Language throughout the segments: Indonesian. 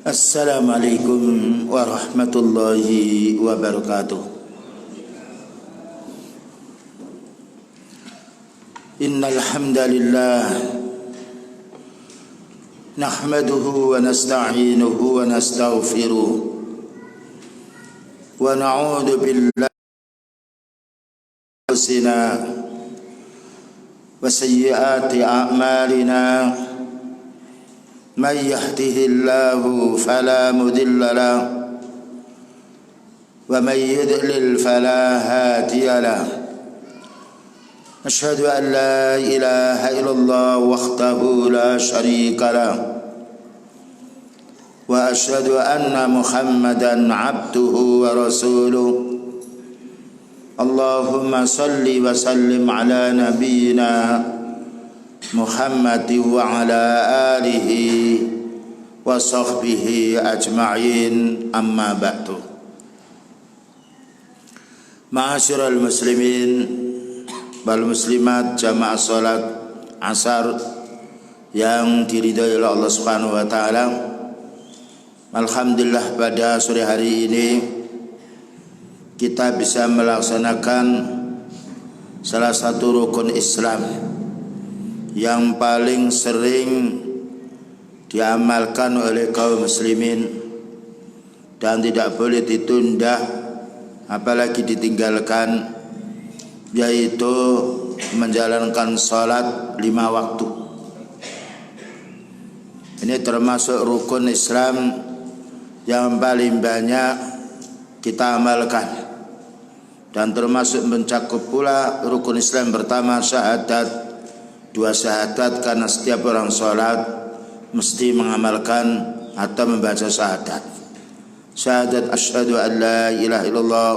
Assalamualaikum warahmatullahi wabarakatuh. Innal hamdalillah nahmaduhu wa nasta'inuhu wa nastaghfiruh wa na'udzu billahi min shururi wa sayyiati a'malina. من يهده الله فلا مضل له ومن يضلل فلا هادي له أشهد أن لا إله إلا الله وحده لا شريك له وأشهد أن محمدا عبده ورسوله اللهم صل وسلم على نبينا Muhammad wa ala alihi wa sahbihi ajma'in, amma ba'du. Ma'asyiral muslimin wal muslimat jamaah salat asar yang diridhai oleh Allah Subhanahu wa taala. Alhamdulillah pada sore hari ini kita bisa melaksanakan salah satu rukun Islam yang paling sering diamalkan oleh kaum muslimin dan tidak boleh ditunda apalagi ditinggalkan, yaitu menjalankan salat 5 waktu. Ini termasuk rukun Islam yang paling banyak kita amalkan dan termasuk mencakup pula rukun Islam pertama syahadat, 2 syahadat, karena setiap orang sholat mesti mengamalkan atau membaca syahadat. Syahadat asyhadu an la ilaha illallah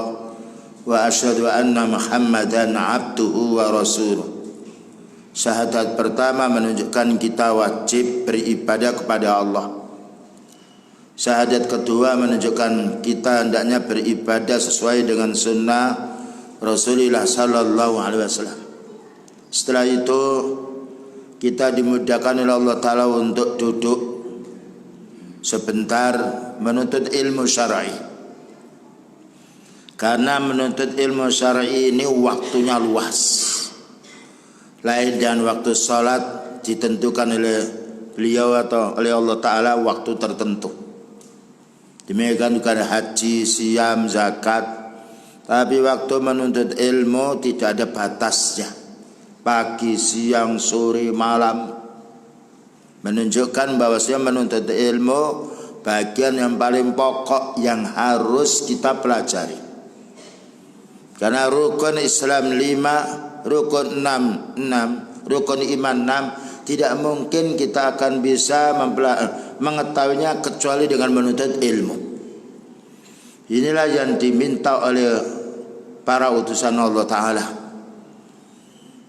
wa asyhadu anna Muhammadan abduhu wa rasuluh. Syahadat pertama menunjukkan kita wajib beribadah kepada Allah. Syahadat kedua menunjukkan kita hendaknya beribadah sesuai dengan sunnah Rasulullah sallallahu alaihi wasallam. Setelah itu kita dimudahkan oleh Allah Ta'ala untuk duduk sebentar menuntut ilmu syar'i. Karena menuntut ilmu syar'i ini waktunya luas. Lain dan waktu salat ditentukan oleh beliau atau oleh Allah Ta'ala waktu tertentu. Demikian juga haji, siam, zakat. Tapi waktu menuntut ilmu tidak ada batasnya. Pagi, siang, sore, malam, menunjukkan bahwasanya menuntut ilmu bagian yang paling pokok yang harus kita pelajari. Karena rukun Islam 5, rukun 6, rukun iman 6, tidak mungkin kita akan bisa mengetahuinya kecuali dengan menuntut ilmu. Inilah yang diminta oleh para utusan Allah Ta'ala,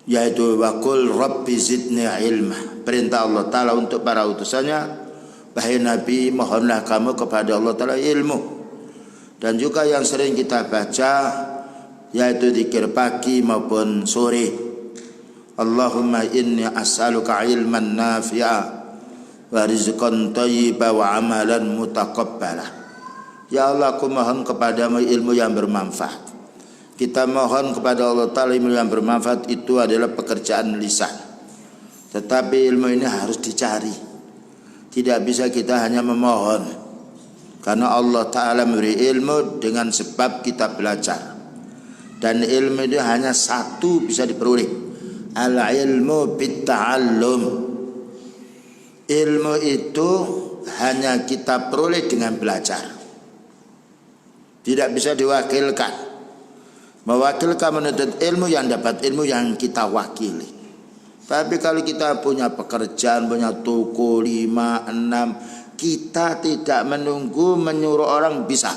yaitu waqul rabbi zidni ilma. Perintah Allah Ta'ala untuk para utusannya, wahai Nabi, mohonlah kamu kepada Allah Ta'ala ilmu. Dan juga yang sering kita baca, yaitu zikir pagi maupun sore. Allahumma inni as'aluka ilman nafi'a wa rizqan thayyiba wa amalan mutaqabbala. Ya Allah, aku mohon kepadamu ilmu yang bermanfaat. Kita mohon kepada Allah Ta'ala ilmu yang bermanfaat itu adalah pekerjaan lisan. Tetapi ilmu ini harus dicari. Tidak bisa kita hanya memohon. Karena Allah Ta'ala memberi ilmu dengan sebab kita belajar. Dan ilmu itu hanya satu bisa diperoleh. Al-ilmu bitta'allum. Ilmu itu hanya kita peroleh dengan belajar. Tidak bisa diwakilkan. Mewakilkan menuntut ilmu yang dapat ilmu yang kita wakili. Tapi kalau kita punya pekerjaan, punya toko 5, 6, kita tidak menunggu menyuruh orang bisa.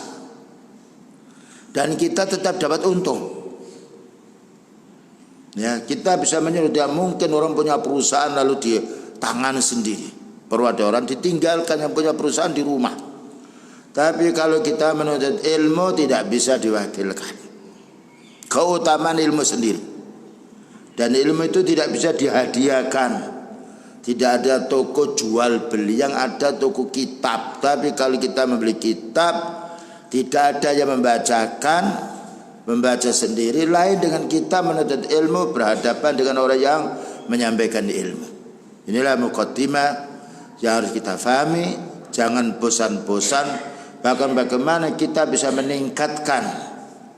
Dan kita tetap dapat untung. Ya, kita bisa menyuruh. Tidak mungkin orang punya perusahaan lalu di tangan sendiri. Perlu ada orang ditinggalkan yang punya perusahaan di rumah. Tapi kalau kita menuntut ilmu tidak bisa diwakilkan. Keutamaan ilmu sendiri. Dan ilmu itu tidak bisa dihadiahkan, Tidak ada toko jual beli, yang ada toko kitab. Tapi kalau kita membeli kitab, tidak ada yang membacakan, membaca sendiri. Lain dengan kita menuntut ilmu berhadapan dengan orang yang menyampaikan ilmu. Inilah muqaddimah yang harus kita fahami. Jangan bosan-bosan. Bahkan bagaimana kita bisa meningkatkan,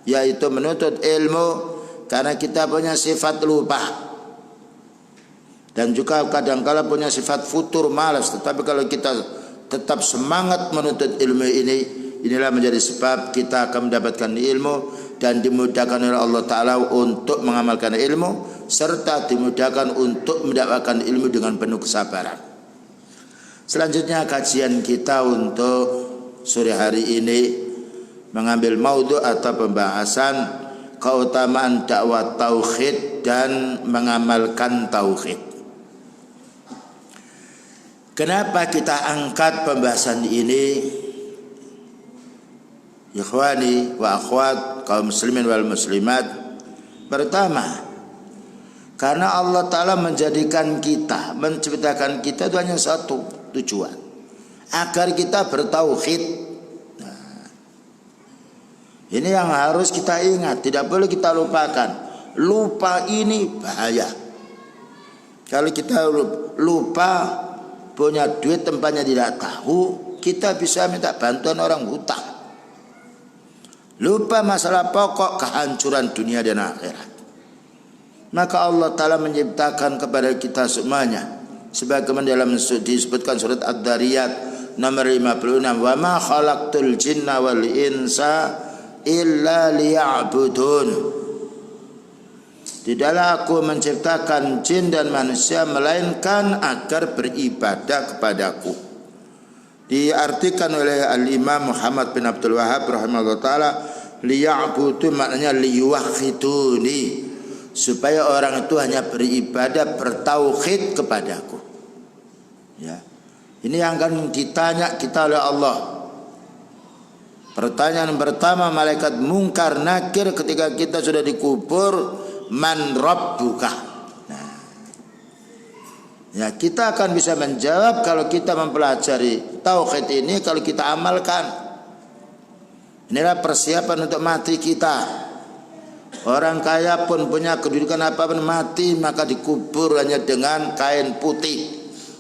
yaitu menuntut ilmu, karena kita punya sifat lupa. Dan juga kadang-kala punya sifat futur, malas. Tetapi kalau kita tetap semangat menuntut ilmu ini, inilah menjadi sebab kita akan mendapatkan ilmu dan dimudahkan oleh Allah Ta'ala untuk mengamalkan ilmu, serta dimudahkan untuk mendapatkan ilmu dengan penuh kesabaran. Selanjutnya kajian kita untuk sore hari ini mengambil maudhu atau pembahasan keutamaan dakwah tauhid dan mengamalkan tauhid. Kenapa kita angkat pembahasan ini? Ikhwani wa akhwat, kaum muslimin wal muslimat. Pertama, karena Allah Ta'ala menjadikan kita, menciptakan kita itu hanya satu tujuan, agar kita bertauhid. Nah, ini yang harus kita ingat, tidak boleh kita lupakan. Lupa ini bahaya. Kalau kita lupa, punya duit tempatnya tidak tahu, kita bisa minta bantuan orang hutang. Lupa masalah pokok, kehancuran dunia dan akhirat. Maka Allah Ta'ala menciptakan kepada kita semuanya, sebagaimana dalam disebutkan surat Ad-Dariyat nomor 56, wa ma khalaqtul jinna wal insa illa liya'budun. Tidaklah aku menciptakan jin dan manusia melainkan agar beribadah kepadaku. Diartikan oleh Al-Imam Muhammad bin Abdul Wahhab rahimahullah ta'ala, liya'budu maknanya liyuwahhiduni, supaya orang itu hanya beribadah, bertauhid kepadaku. Ya. Ini yang akan ditanya kita oleh Allah. Pertanyaan pertama malaikat mungkar nakir ketika kita sudah dikubur, man rabbuka. Nah, ya, kita akan bisa menjawab kalau kita mempelajari tauhid ini, kalau kita amalkan. Inilah persiapan untuk mati kita. Orang kaya pun punya kedudukan apapun, mati maka dikubur hanya dengan kain putih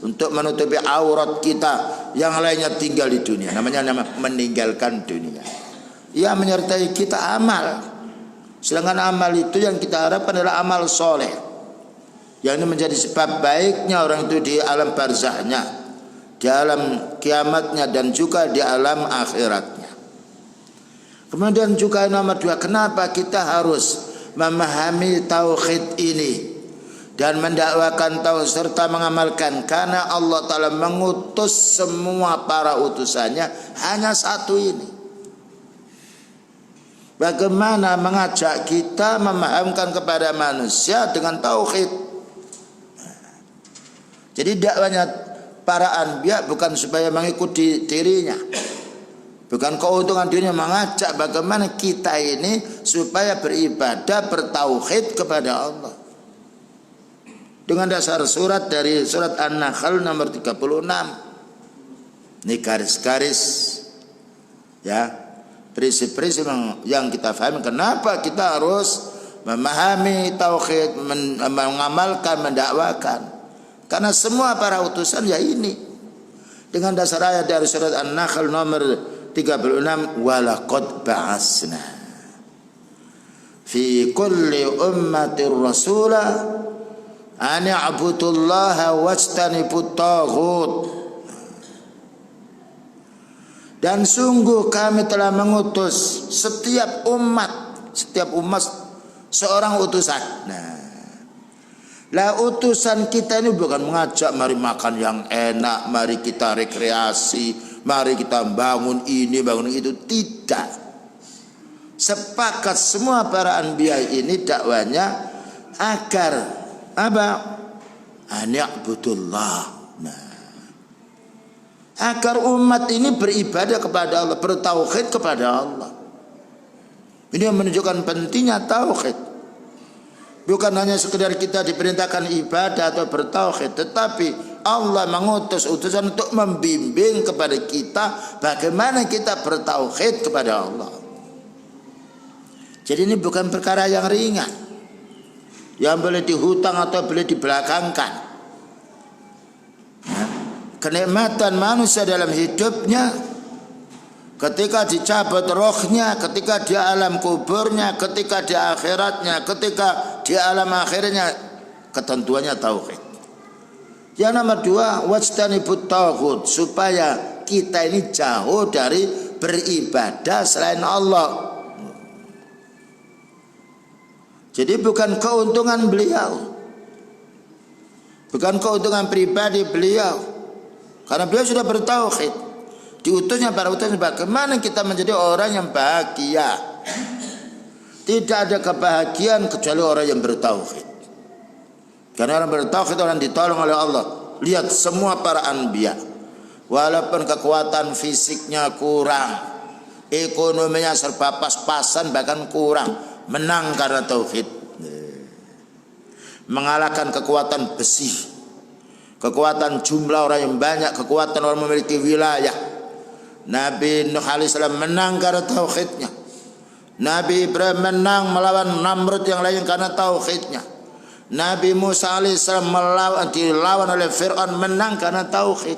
untuk menutupi aurat kita. Yang lainnya tinggal di dunia. Namanya meninggalkan dunia. Ia menyertai kita amal. Sedangkan amal itu yang kita harapkan adalah amal soleh, yang ini menjadi sebab baiknya orang itu di alam barzahnya, di alam kiamatnya, dan juga di alam akhiratnya. Kemudian juga nomor dua, kenapa kita harus memahami tauhid ini dan mendakwakan tauhid serta mengamalkan? Karena Allah Ta'ala mengutus semua para utusannya hanya satu ini. Bagaimana mengajak kita memahamkan kepada manusia dengan tauhid. Jadi dakwanya para anbiya bukan supaya mengikuti dirinya, bukan keuntungan dirinya, mengajak bagaimana kita ini supaya beribadah, bertauhid kepada Allah. Dengan dasar surat dari surat An-Nahl nomor 36. Ini garis-garis, ya, prinsip-prinsip yang kita pahami. Kenapa kita harus memahami tauhid, mengamalkan, mendakwakan? Karena semua para utusan ya ini. Dengan dasar ayat dari surat An-Nahl nomor 36, walaqad ba'asna fi kulli ummatir rasula an i'budullaha wajtanibut taghut. Dan sungguh kami telah mengutus setiap umat seorang utusan. Nah, lah utusan kita ini bukan mengajak mari makan yang enak, mari kita rekreasi, mari kita bangun ini, bangun itu. Tidak. Sepakat semua para anbiya ini dakwanya agar apa? Ani'budullah. Nah, agar umat ini beribadah kepada Allah, bertauhid kepada Allah. Ini yang menunjukkan pentingnya tauhid. Bukan hanya sekedar kita diperintahkan ibadah atau bertauhid, tetapi Allah mengutus utusan untuk membimbing kepada kita bagaimana kita bertauhid kepada Allah. Jadi ini bukan perkara yang ringan, yang boleh dihutang atau boleh dibelakangkan. Kenikmatan manusia dalam hidupnya, ketika dicabut rohnya, ketika di alam kuburnya, ketika di akhiratnya, ketika di alam akhirnya, ketentuannya tauhid. Yang nomor dua, wajtanibut taghut, supaya kita ini jauh dari beribadah selain Allah. Jadi bukan keuntungan beliau, bukan keuntungan pribadi beliau, karena beliau sudah bertauhid. Diutusnya para utusan bagaimana kita menjadi orang yang bahagia. Tidak ada kebahagiaan kecuali orang yang bertauhid. Karena orang bertauhid orang ditolong oleh Allah. Lihat semua para anbiya, walaupun kekuatan fisiknya kurang, ekonominya serba pas-pasan bahkan kurang, menang karena tauhid. Mengalahkan kekuatan besi, kekuatan jumlah orang yang banyak, kekuatan orang memiliki wilayah. Nabi Nuh alaihissalam menang karena tauhidnya. Nabi Ibrahim menang melawan Namrud yang lain karena tauhidnya. Nabi Musa alaihissalam dilawan oleh Fir'aun menang karena tauhid.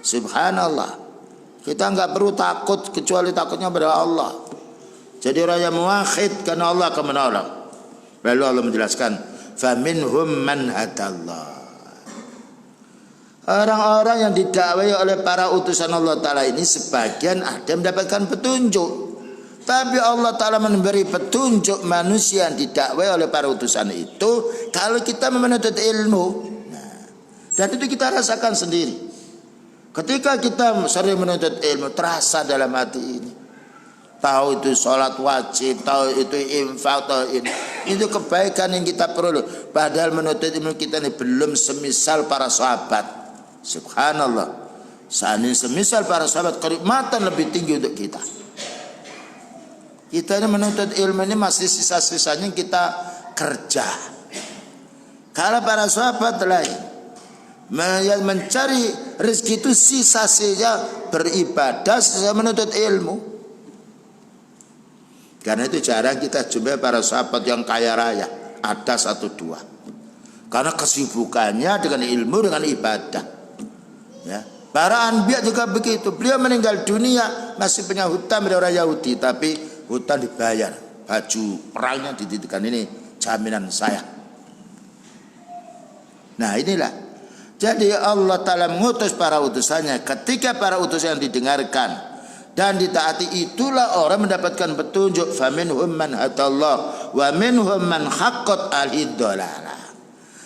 Subhanallah. Kita enggak perlu takut kecuali takutnya pada Allah. Jadi orang yang muwahhid karena Allah akan menolong. Lalu Allah menjelaskan, faminhum man hadallah. Orang-orang yang didakwai oleh para utusan Allah Ta'ala ini sebagian ada mendapatkan petunjuk. Tapi Allah Ta'ala memberi petunjuk manusia yang didakwai oleh para utusan itu kalau kita menuntut ilmu. Dan itu kita rasakan sendiri. Ketika kita sering menuntut ilmu, terasa dalam hati ini. Tahu itu sholat wajib, tahu itu infak, tahu ini. Itu kebaikan yang kita perlu. Padahal menuntut ilmu kita ini belum semisal para sahabat. Subhanallah. Seandainya semisal para sahabat, kenikmatan lebih tinggi untuk kita. Kita ini menuntut ilmu ini masih sisa-sisanya kita kerja. Kalau para sahabat lain mencari rezeki itu sisa-sisa beribadah, sisa menuntut ilmu. Karena itu jarang kita jumpa para sahabat yang kaya raya, ada satu dua. Karena kesibukannya dengan ilmu, dengan ibadah. Ya. Para anbiya juga begitu. Beliau meninggal dunia masih punya hutang pada orang Yahudi, tapi hutang dibayar, baju perangnya dititipkan, ini jaminan saya. Nah inilah, jadi Allah Ta'ala mengutus para utusannya. Ketika para utusan didengarkan dan ditaati, itulah orang mendapatkan petunjuk. Faminhum man hadallah wa minhum man haqqat alaihi dhalalah.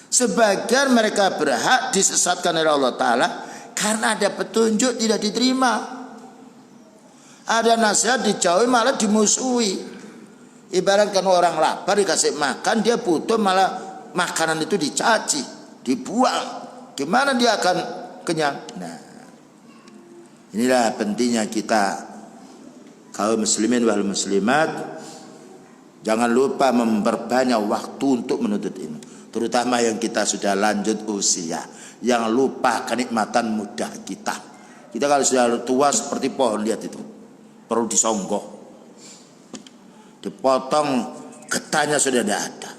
Sebagian mereka berhak disesatkan oleh Allah Ta'ala karena ada petunjuk tidak diterima. Ada nasihat dijauhi malah dimusuhi. Ibaratkan orang lapar dikasih makan, dia butuh malah makanan itu dicaci, dibuang. Gimana dia akan kenyang? Nah, inilah pentingnya kita kaum muslimin wal muslimat, jangan lupa memperbanyak waktu untuk menuntut ilmu. Terutama yang kita sudah lanjut usia, yang lupa kenikmatan muda kita. Kita kalau sudah tua seperti pohon, lihat itu, perlu disonggoh, dipotong, getahnya sudah tidak ada.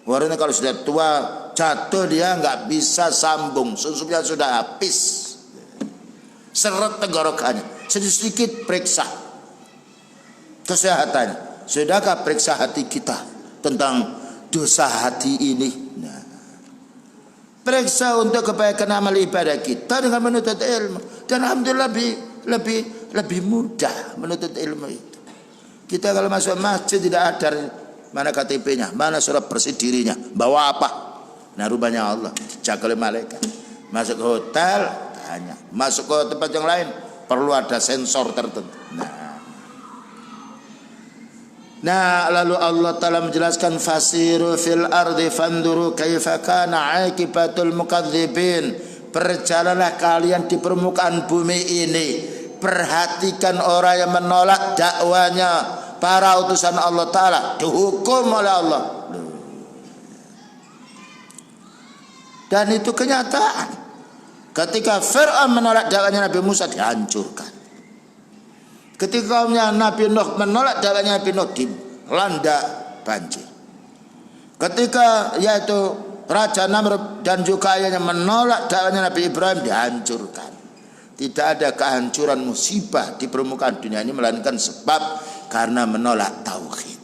Orangnya kalau sudah tua jatuh dia nggak bisa sambung, susuknya sudah habis, seret tenggorokannya. Sedikit periksa kesehatannya. Sudahkah periksa hati kita tentang dosa hati ini? Nah, periksa untuk kebaikan amal ibadah kita dengan menuntut ilmu. Dan alhamdulillah lebih mudah menuntut ilmu itu. Kita kalau masuk masjid tidak ada mana KTP-nya, mana surat bersih dirinya, bawa apa? Nah rupanya Allah dijaga oleh malaikat. Masuk ke hotel tanya, masuk ke tempat yang lain perlu ada sensor tertentu. Nah lalu Allah Ta'ala menjelaskan, fasiru fil ardi fanduru kaifa kana aqibatul mukadzibin. Berjalanlah kalian di permukaan bumi ini, perhatikan orang yang menolak dakwanya para utusan Allah Ta'ala, dihukum oleh Allah. Dan itu kenyataan. Ketika Fir'aun menolak dakwahnya Nabi Musa, dihancurkan. Ketika kaumnya Nabi Nuh menolak dakwahnya Nabi Nuh, dilanda banjir. Ketika yaitu Raja Namrud dan juga ayahnya menolak dakwahnya Nabi Ibrahim, dihancurkan. Tidak ada kehancuran musibah di permukaan dunia ini melainkan sebab karena menolak tauhid.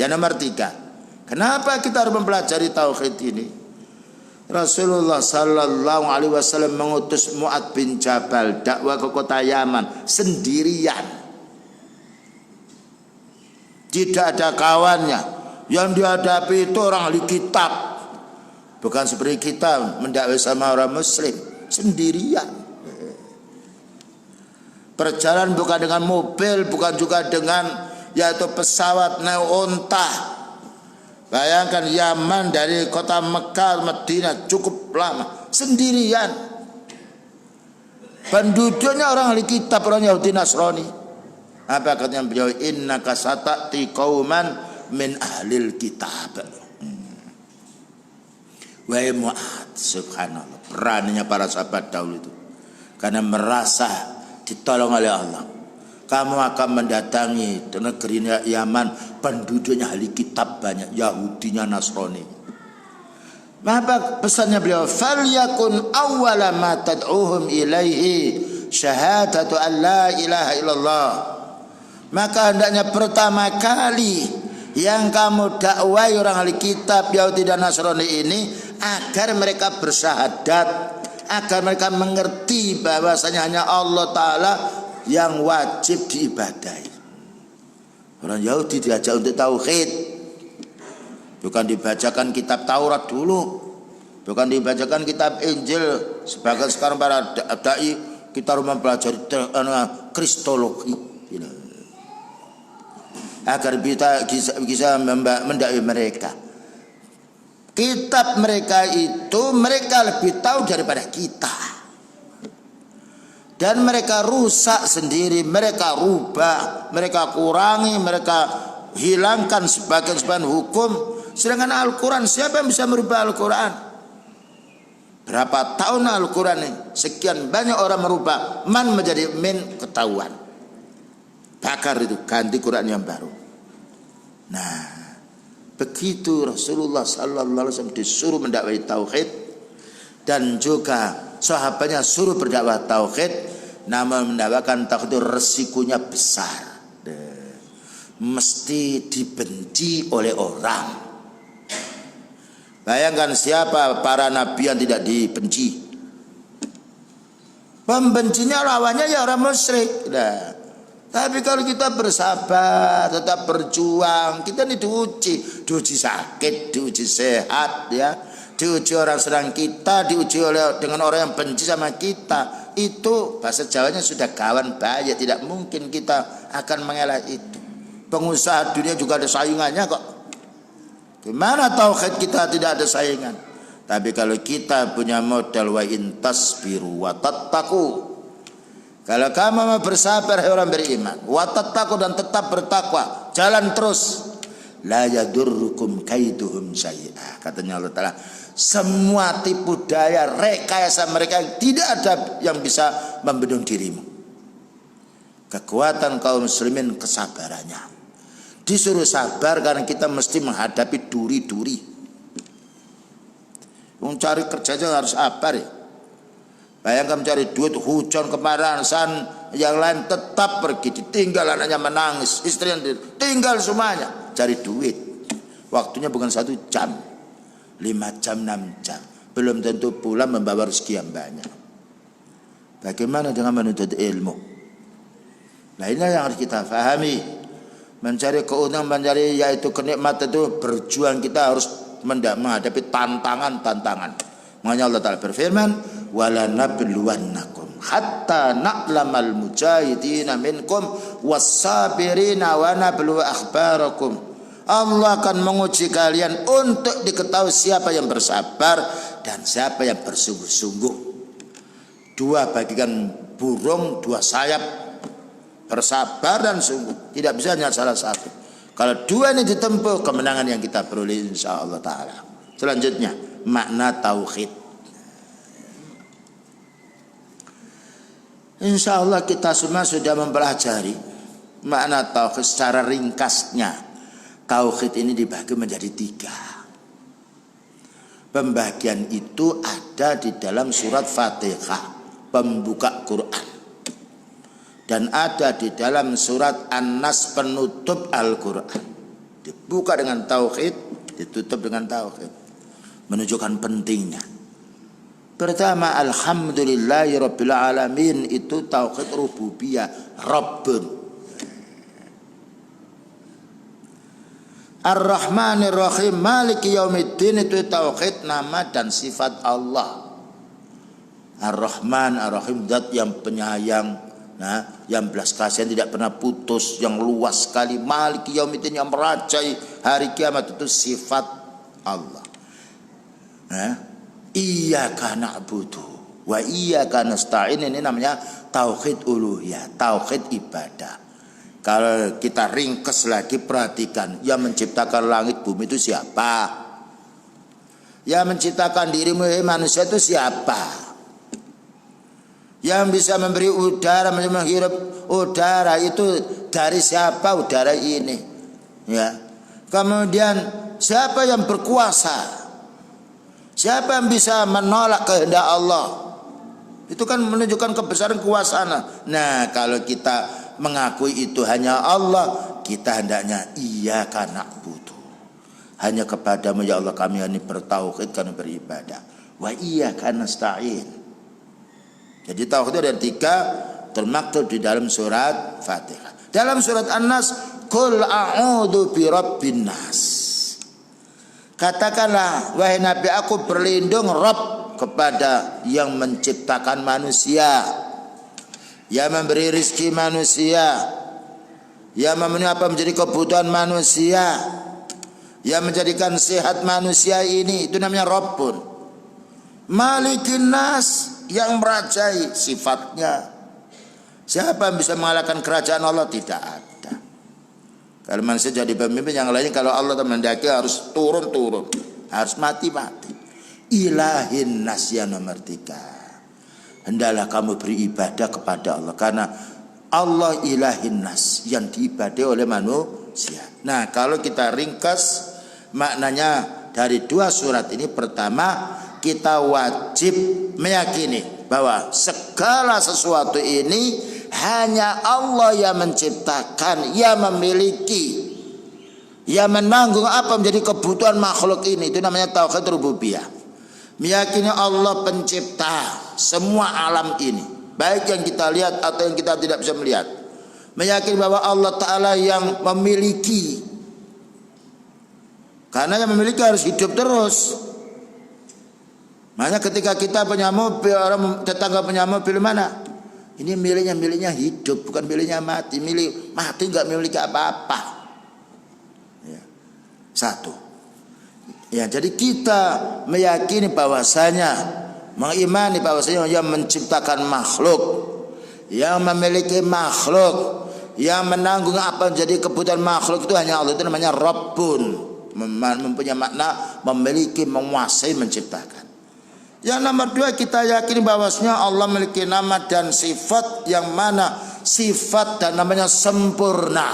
Yang nomor 3, kenapa kita harus mempelajari tauhid ini? Rasulullah sallallahu alaihi wasallam mengutus Mu'adz bin Jabal dakwah ke kota Yaman sendirian. Tidak ada kawannya. Yang dihadapi itu orang ahli kitab. Bukan seperti kita mendakwai sama orang muslim, sendirian. Perjalanan bukan dengan mobil, bukan juga dengan yaitu pesawat naik unta. Bayangkan Yaman dari kota Mekah Madinah cukup lama sendirian. Penduduknya orang ahli kitab, orang Yahudi Nasrani. Apa katanya beliau? Innaka sata'ti qauman min ahlil kitab. Wahai Mu'adz, subhanallah, beraninya para sahabat dahulu itu karena merasa ditolong oleh Allah. Kamu akan mendatangi negeri Yaman, penduduknya ahli kitab banyak, Yahudinya Nasrani. Apa pesannya beliau? Falyakun awwala ma tad'uhum ilaihi syahadatu an la ilaha illallah. Maka hendaknya pertama kali yang kamu dakwai orang ahli kitab Yahudi dan Nasrani ini agar mereka bersyahadat, agar mereka mengerti bahwasanya hanya Allah Ta'ala yang wajib diibadahi. Orang Yahudi diajak untuk tauhid, bukan dibacakan kitab Taurat dulu, bukan dibacakan kitab Injil. Sebagian sekarang para dai kita harus mempelajari kristologi agar bisa mendakwai mereka. Kitab mereka itu mereka lebih tahu daripada kita. Dan mereka rusak sendiri, mereka rubah, mereka kurangi, mereka hilangkan sebagian hukum. Sedangkan Al-Quran, siapa yang bisa merubah Al-Quran? Berapa tahun Al-Quran ini? Sekian banyak orang merubah. Man menjadi min, ketahuan. Bakar itu, ganti Quran yang baru. Nah, begitu Rasulullah sallallahu alaihi wasallam disuruh mendakwai tauhid dan juga sahabatnya suruh berdakwah tauhid, namun mendakwakan tauhid itu resikonya besar. Mesti dibenci oleh orang. Bayangkan siapa para nabi yang tidak dibenci? Pembencinya lawannya ya orang musyrik. Nah, tapi kalau kita bersabar, tetap berjuang, kita ini diuji sakit, diuji sehat, ya. Diuji orang serang kita, diuji dengan orang yang benci sama kita. Itu bahasa Jawanya sudah kawan bahaya. Tidak mungkin kita akan mengelak itu. Pengusaha dunia juga ada saingannya kok. Gimana tauhid kita tidak ada saingan? Tapi kalau kita punya modal wa intasbiru wa tattaqu, kalau kamu mau bersabar hai orang beriman, wa tattaqu dan tetap bertakwa, jalan terus, la yadurrukum kaiduhum syai'a. Katanya Allah Ta'ala, semua tipu daya rekayasa mereka tidak ada yang bisa membendung dirimu. Kekuatan kaum muslimin kesabarannya. Disuruh sabar karena kita mesti menghadapi duri-duri. Mencari kerjanya harus sabar ya. Bayangkan mencari duit, hujan, kepanasan, yang lain tetap pergi, ditinggal anaknya menangis, istri yang tinggal semuanya cari duit. Waktunya bukan 1 jam, 5 jam, 6 jam. Belum tentu pulang membawa rezeki yang banyak. Bagaimana dengan menuntut ilmu? Nah, ini yang harus kita pahami. Mencari keuntungan, mencari yaitu kenikmatan itu berjuang, kita harus menghadapi tantangan-tantangan. Makanya Allah Ta'ala berfirman, wala nabluwannakum hatta na'lamal mujahidina minkum was-sabirina wa nablu akhbarakum. Allah akan menguji kalian untuk diketahui siapa yang bersabar dan siapa yang bersungguh-sungguh. Dua bagikan burung, 2 sayap, bersabar dan sungguh. Tidak bisa hanya salah satu. Kalau 2 ini ditempuh, kemenangan yang kita peroleh insyaallah ta'ala. Selanjutnya makna tauhid. Insya Allah kita semua sudah mempelajari makna tauhid secara ringkasnya. Tauhid ini dibagi menjadi 3. Pembagian itu ada di dalam surat Fatihah, pembuka Quran. Dan ada di dalam surat An-Nas, penutup Al-Quran. Dibuka dengan tauhid, ditutup dengan tauhid. Menunjukkan pentingnya. Pertama, alhamdulillahirabbil alamin, itu tauhid rububiyah, Rabbun. Ar-Rahmanir Rahim, Maliki Yaumiddin, itu tauhid nama dan sifat Allah. Ar-Rahman, Ar-Rahim, zat yang penyayang, yang belas kasihan, tidak pernah putus, yang luas sekali. Maliki Yaumiddin, yang merajai hari kiamat, itu sifat Allah. Iyyaka na'budu wa iyyaka nasta'in, ini namanya tauhid uluhiyah, tauhid ibadah. Kalau kita ringkas lagi, perhatikan, yang menciptakan langit bumi itu siapa? Yang menciptakan dirimu manusia itu siapa? Yang bisa memberi udara, menghirup udara itu dari siapa udara ini? Ya. Kemudian siapa yang berkuasa? Siapa yang bisa menolak kehendak Allah? Itu kan menunjukkan kebesaran kekuasaan. Nah, kalau kita mengakui itu hanya Allah, kita hendaknya iyyaka na'budu, hanya kepadamu ya Allah kami ini bertauhid, kami beribadah. Wa iyyaka nasta'in. Jadi tauhid ada 3, termaktub di dalam surat Fatihah. Dalam surat An-Nas, qul a'udzu birabbin nas. Katakanlah, wahai Nabi, aku berlindung Rabb, kepada yang menciptakan manusia, yang memberi rizki manusia, yang memenuhi apa menjadi kebutuhan manusia, yang menjadikan sehat manusia ini, itu namanya Rabbun. Malikin nas, yang merajai, sifatnya. Siapa yang bisa mengalahkan kerajaan Allah? Tidak ada. Kalau manusia jadi pemimpin, yang lainnya kalau Allah mendaki harus turun-turun, harus mati-mati. Ilahin nas, yang nomor 3. Hendaklah kamu beribadah kepada Allah, karena Allah ilahin nas, yang diibadai oleh manusia. Nah, kalau kita ringkas maknanya dari 2 surat ini, pertama, kita wajib meyakini bahwa segala sesuatu ini hanya Allah yang menciptakan, yang memiliki, yang menanggung apa menjadi kebutuhan makhluk ini. Itu namanya tauhid rububiyah. Meyakini Allah pencipta semua alam ini, baik yang kita lihat atau yang kita tidak bisa melihat. Meyakini bahwa Allah Ta'ala yang memiliki, karena yang memiliki harus hidup terus. Makanya ketika kita punya mobil, orang tetangga punya mobil, mana? Ini miliknya hidup, bukan miliknya mati. Milik mati nggak memiliki apa-apa. Ya. 1. Ya, jadi kita meyakini bahwasanya, mengimani bahwasanya yang menciptakan makhluk, yang memiliki makhluk, yang menanggung apa menjadi kebutuhan makhluk itu hanya Allah. Itu namanya Rabbun, mempunyai makna memiliki, menguasai, menciptakan. Yang nomor 2, kita yakini bahwasanya Allah memiliki nama dan sifat, yang mana sifat dan namanya sempurna,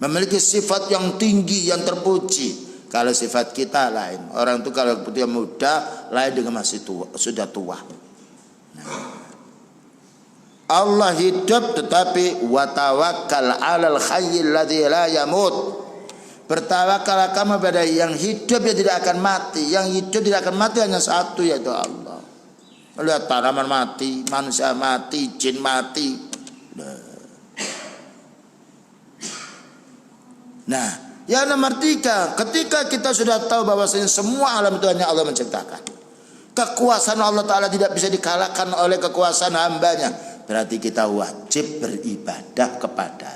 memiliki sifat yang tinggi, yang terpuji. Kalau sifat kita lain, orang itu kalau dia muda, lain dengan masih tua, sudah tua. Nah, Allah hidup, tetapi wa tawakkal 'alal hayyil ladzi la yamut. Bertawakallah kamu pada yang hidup, yang tidak akan mati. Yang hidup tidak akan mati hanya satu, yaitu Allah. Melihat tanaman mati, manusia mati, jin mati. Nah, yang nomor 3, ketika kita sudah tahu bahwasanya semua alam itu hanya Allah menciptakan, kekuasaan Allah Ta'ala tidak bisa dikalahkan oleh kekuasaan hambanya, berarti kita wajib beribadah kepadanya.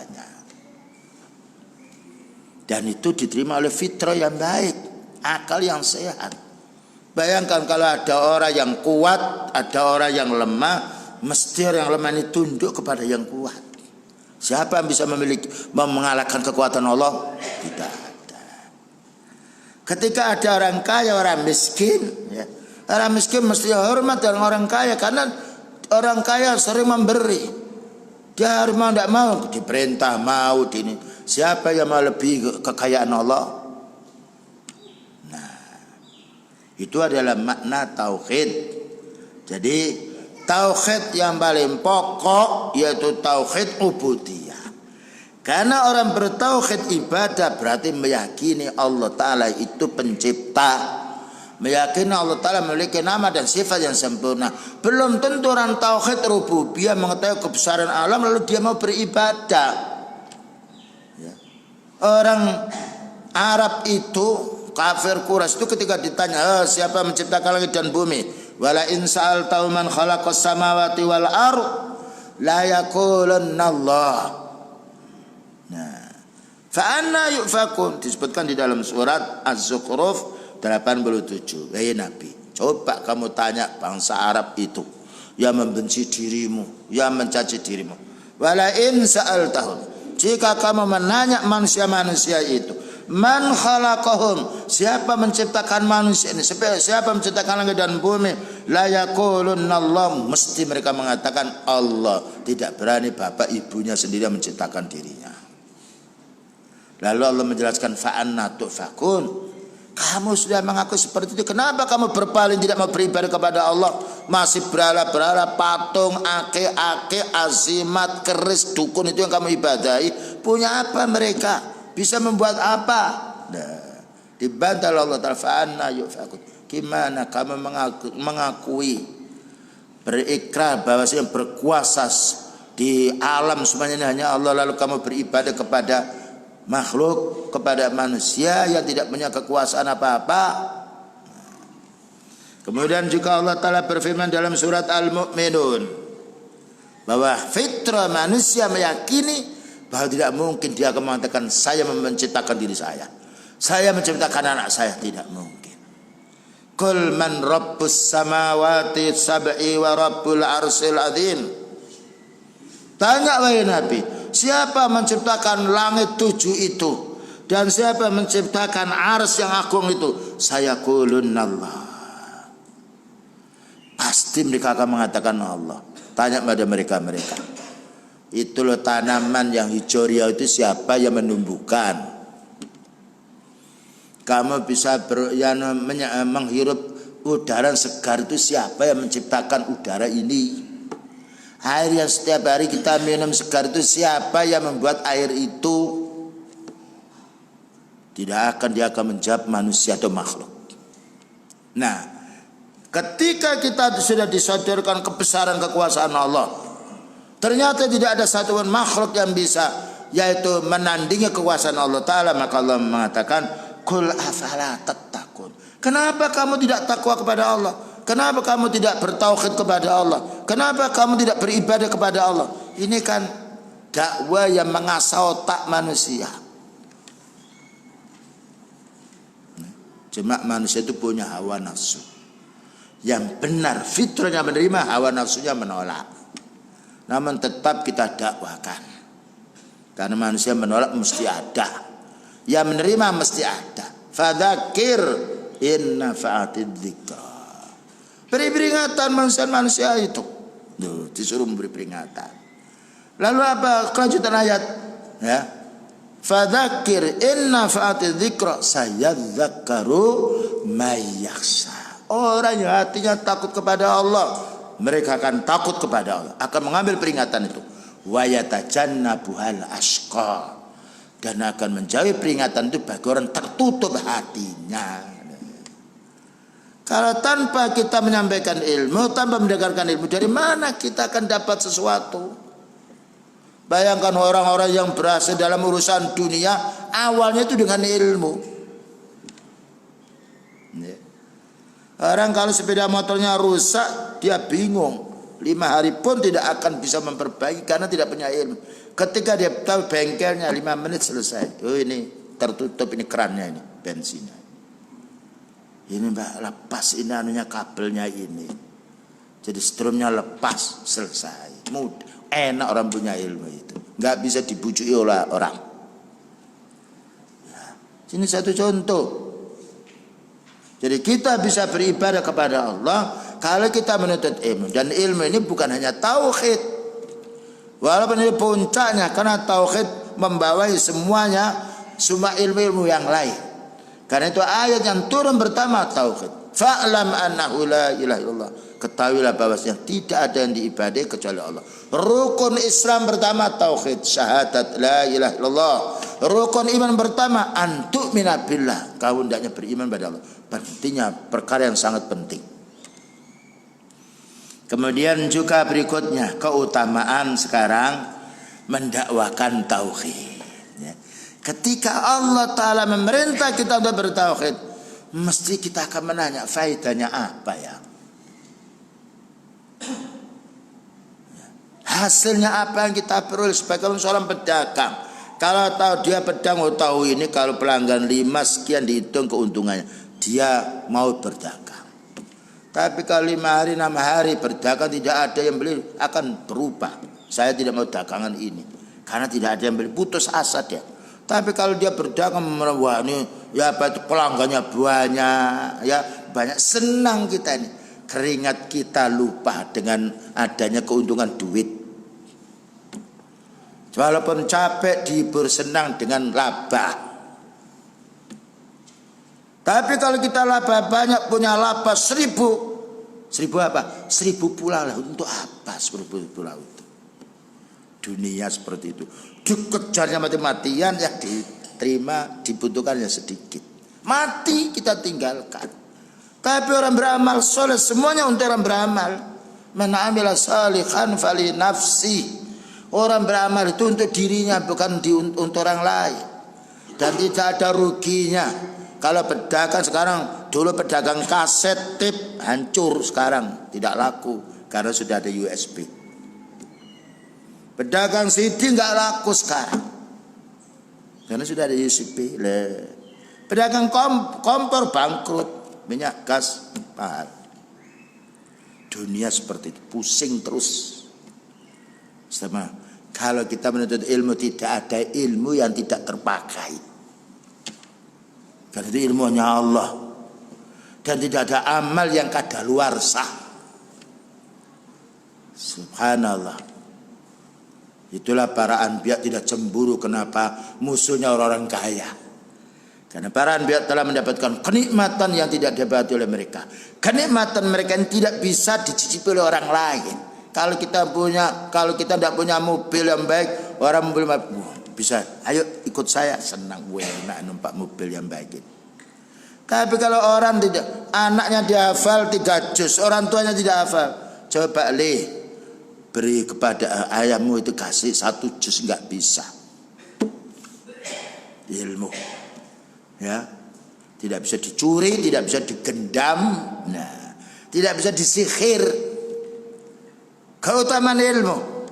Dan itu diterima oleh fitrah yang baik, akal yang sehat. Bayangkan kalau ada orang yang kuat, ada orang yang lemah, mesti orang yang lemah ini tunduk kepada yang kuat. Siapa yang bisa mengalahkan kekuatan Allah? Tidak ada. Ketika ada orang kaya, orang miskin, ya, orang miskin mesti hormat dengan orang kaya, karena Orang kaya sering memberi. Dia harus mau tidak mau diperintah mau ini. Siapa yang mau lebih kekayaan Allah? Nah, itu adalah makna tauhid. Jadi tauhid yang paling pokok yaitu tauhid ubudiyah. Karena orang bertauhid ibadah berarti meyakini Allah Ta'ala itu pencipta. Meyakini Allah Ta'ala memiliki nama dan sifat yang sempurna. Belum tentu orang tauhid rububiyah mengetahui kebesaran alam lalu dia mau beribadah. Ya. Orang Arab itu kafir Quraisy itu ketika ditanya siapa menciptakan langit dan bumi, wala in sa'altahu man khalaqas samawati wal ardh la yaqulunna Allah. Nah, fa anna yufakun disebutkan di dalam surat Az-Zukhruf 87. Wahai Nabi, coba kamu tanya bangsa Arab itu yang membenci dirimu, yang mencaci dirimu. Wala in sa'altahum, jika kamu menanya manusia-manusia itu, man khalaqahum, siapa menciptakan manusia ini, siapa menciptakan langit dan bumi, la yaqulunna Allah, mesti mereka mengatakan Allah. Tidak berani bapak ibunya sendiri yang menciptakan dirinya. Lalu Allah menjelaskan fa anna tufakun. Kamu sudah mengaku seperti itu, kenapa kamu berpaling tidak mau beribadah kepada Allah? Masih berhala-berhala, patung, ake-ake, azimat, keris, dukun itu yang kamu ibadahi. Punya apa mereka? Bisa membuat apa? Nah, dibantah Allah Ta'ala, fa'anna yufakun. Gimana kamu mengakui, berikrar bahwa yang berkuasa di alam semuanya ini hanya Allah, lalu kamu beribadah kepada makhluk, kepada manusia yang tidak punya kekuasaan apa-apa. Kemudian juga Allah Ta'ala berfirman dalam surat Al-Mu'minun bahwa fitrah manusia meyakini bahwa tidak mungkin dia akan mengatakan saya menciptakan diri saya menciptakan anak saya, tidak mungkin. Qul man rabbus samawati sab'i wa rabbul arsil adzim. Tanya wahai Nabi, siapa menciptakan langit 7 itu dan siapa menciptakan ars yang agung itu? Saya qulunallah. Pasti mereka akan mengatakan Allah. Tanya pada mereka. Itu loh tanaman yang hijau riau itu siapa yang menumbuhkan? Kamu bisa menghirup udara segar itu siapa yang menciptakan udara ini? Air yang setiap hari kita minum segar itu siapa yang membuat air itu? Tidak akan dia akan menjawab manusia atau makhluk. Nah, ketika kita sudah disodorkan kebesaran kekuasaan Allah, ternyata tidak ada satupun makhluk yang bisa yaitu menandingi kekuasaan Allah Ta'ala, maka Allah mengatakan kul afala tattaqun. Kenapa kamu tidak takwa kepada Allah? Kenapa kamu tidak bertauhid kepada Allah? Kenapa kamu tidak beribadah kepada Allah? Ini kan dakwah yang mengasah otak manusia. Cuma manusia itu punya hawa nafsu. Yang benar fitrahnya menerima, hawa nafsunya menolak. Namun tetap kita dakwakan. Karena manusia menolak mesti ada. Yang menerima mesti ada. Fadzakir in nafa'atid dzikra. Beri peringatan manusia itu. Disuruh memberi peringatan. Lalu apa kelanjutan ayat? Ya. Fadzakir inna fa'atidz dzikra sayadzakkaru may yakhsha. Orang yang hatinya takut kepada Allah, mereka akan takut kepada Allah, akan mengambil peringatan itu. Wa yatajannabuhal ashqa. Dan akan menjauhi peringatan itu bagi orang tertutup hatinya. Kalau tanpa kita menyampaikan ilmu, tanpa mendengarkan ilmu, dari mana kita akan dapat sesuatu? Bayangkan orang-orang yang berhasil dalam urusan dunia, awalnya itu dengan ilmu. Orang kalau sepeda motornya rusak, dia bingung. 5 hari pun tidak akan bisa memperbaiki karena tidak punya ilmu. Ketika dia tahu bengkelnya 5 menit selesai. Oh ini tertutup, ini kerannya, ini bensinnya. Ini mbak lepas ini anunya kabelnya ini. Jadi strumnya lepas selesai. Mudah, enak orang punya ilmu itu. Nggak bisa dibujuki oleh orang. Ya, ini satu contoh. Jadi kita bisa beribadah kepada Allah Kalau kita menuntut ilmu, dan ilmu ini bukan hanya tauhid, walaupun ini puncaknya, karena tauhid membawai semuanya, semua ilmu-ilmu yang lain. Karena itu ayat yang turun pertama tauhid. Fa'lam annahu la ilaha illallah. Ketahuilah bahwasanya tidak ada yang diibadai kecuali Allah. Rukun Islam pertama tauhid, syahadat la ilaha illallah. Rukun iman pertama antu'mina billah, kau hendaknya beriman pada Allah. Pentingnya perkara yang sangat penting. Kemudian juga berikutnya keutamaan sekarang mendakwakan tauhid. Ya. Ketika Allah Ta'ala memerintah kita untuk bertauhid, mesti kita akan menanya faedahnya apa ya? Hasilnya apa yang kita peroleh sebagai seorang pedagang? Kalau tahu dia pedang, tahu ini kalau pelanggan 5 sekian dihitung keuntungannya, dia mau berdagang. Tapi kalau 5 hari 6 hari berdagang tidak ada yang beli, akan berubah. Saya tidak mau dagangan ini karena tidak ada yang beli, putus asa dia. Tapi kalau dia berdagang, wah ini ya apa itu pelanggannya banyak, ya banyak, senang kita ini. Keringat kita lupa dengan adanya keuntungan duit. Walaupun capek dihibur senang dengan laba. Tapi kalau kita laba banyak, punya laba 1000 apa? 1000 pulau lah. Untuk apa 1000 pulau itu? Dunia seperti itu. Dikejarnya mati-matian, yang diterima dibutuhkannya sedikit. Mati kita tinggalkan. Tapi orang beramal soleh semuanya untuk orang beramal. Man amila salihan fali nafsi. Orang beramal itu untuk dirinya, bukan untuk orang lain. Dan tidak ada ruginya. Kalau pedagang sekarang, dulu pedagang kaset tip hancur, sekarang tidak laku karena sudah ada USB. Pedagang CD nggak laku sekarang karena sudah ada USB. Pedagang kompor bangkrut, minyak gas mahal. Dunia seperti itu, pusing terus. Sama kalau kita menuntut ilmu, tidak ada ilmu yang tidak terpakai. Karena itu ilmunya Allah. Dan tidak ada amal yang kadaluarsa. Subhanallah. Itulah para anbiya tidak cemburu kenapa musuhnya orang-orang kaya. Karena para anbiya telah mendapatkan kenikmatan yang tidak didapati oleh mereka. Kenikmatan mereka yang tidak bisa dicicipi oleh orang lain. Kalau kita tidak punya mobil yang baik, orang mobil bisa, ayo ikut saya, senang gue enak numpak mobil yang baik. Tapi kalau orang tidak, anaknya dihafal 3 juz, orang tuanya tidak hafal, coba beri kepada ayahmu itu kasih 1 juz, nggak bisa. Ilmu, ya, tidak bisa dicuri, tidak bisa digendam, nah, tidak bisa disihir. Keutamaan ilmu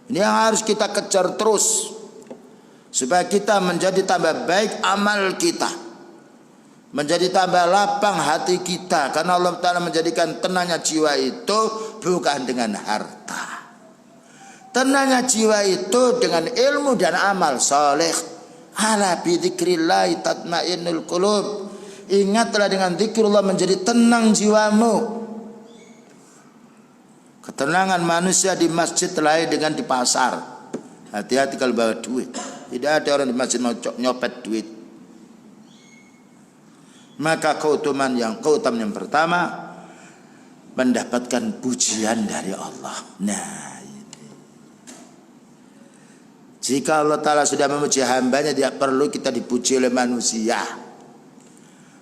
ini yang harus kita kejar terus, supaya kita menjadi tambah baik amal kita, menjadi tambah lapang hati kita. Karena Allah Ta'ala menjadikan tenangnya jiwa itu bukan dengan harta. Tenangnya jiwa itu dengan ilmu dan amal soleh. Ala bidzikrillahi tatmainnul qulub. Ingatlah dengan zikrullah menjadi tenang jiwamu. Ketenangan manusia di masjid lain dengan di pasar. Hati-hati kalau bawa duit. Tidak ada orang di masjid mau nyopet duit. Maka keutamaan yang pertama, mendapatkan pujian dari Allah. Nah, ini. Jika Allah Ta'ala sudah memuji hambanya, tidak perlu kita dipuji oleh manusia.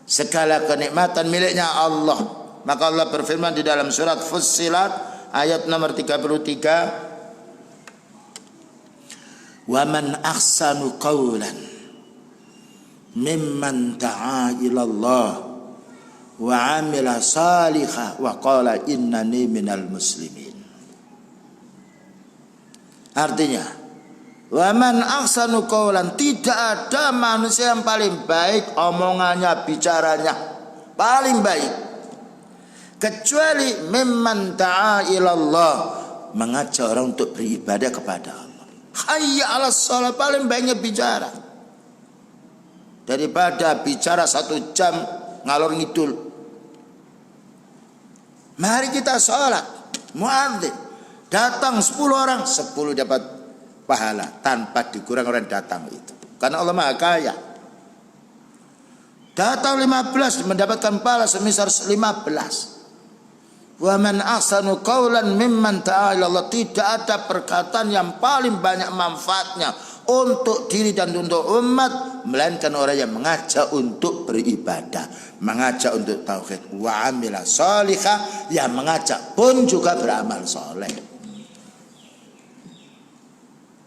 Segala kenikmatan miliknya Allah. Maka Allah berfirman di dalam surat Fussilat ayat nomor 33. Wa man ahsanu qawlan mimman da'a ila Allah wa 'amila salihan wa qala innani minal muslimin. Artinya, wa man ahsanu qawlan, tidak ada manusia yang paling baik omongannya, bicaranya paling baik, kecuali mimman da'a ilallah, mengajak orang untuk beribadah kepada Allah. Hayya 'alas shalah, paling baiknya bicara daripada bicara 1 jam ngalor ngidul. Mari kita sholat. Muadzin datang 10 orang, 10 dapat pahala tanpa dikurang orang datang itu. Karena Allah Maha Kaya. Datang 15 mendapatkan pahala semisal 15. Wa man ahsanu qawlan mimman da'a ila Allah. Tidak ada perkataan yang paling banyak manfaatnya untuk diri dan untuk umat melainkan orang yang mengajak untuk beribadah, mengajak untuk tauhid. Wa amila sholihah, yang mengajak pun juga beramal soleh.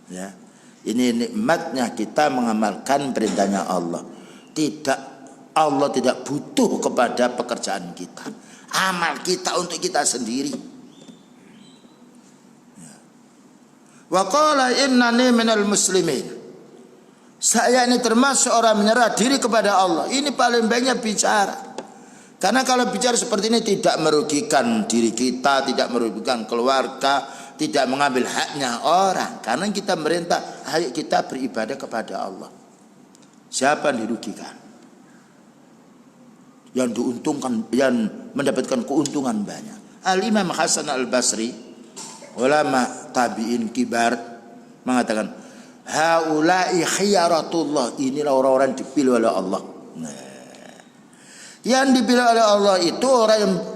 Ya, ini nikmatnya kita mengamalkan perintahnya Allah. Allah tidak butuh kepada pekerjaan kita, amal kita untuk kita sendiri. Wa qala innani minal muslimin. Saya ini termasuk orang menyerah diri kepada Allah. Ini paling banyak bicara. Karena kalau bicara seperti ini tidak merugikan diri kita, tidak merugikan keluarga, tidak mengambil haknya orang. Karena kita merintah, ayo kita beribadah kepada Allah. Siapa yang dirugikan? Yang diuntungkan, yang mendapatkan keuntungan banyak. Al-Imam Hasan Al-Basri, ulama tabi'in kibar, mengatakan haula'i khiyaratullah. Inilah orang-orang dipilih oleh Allah. Yang dipilih oleh Allah itu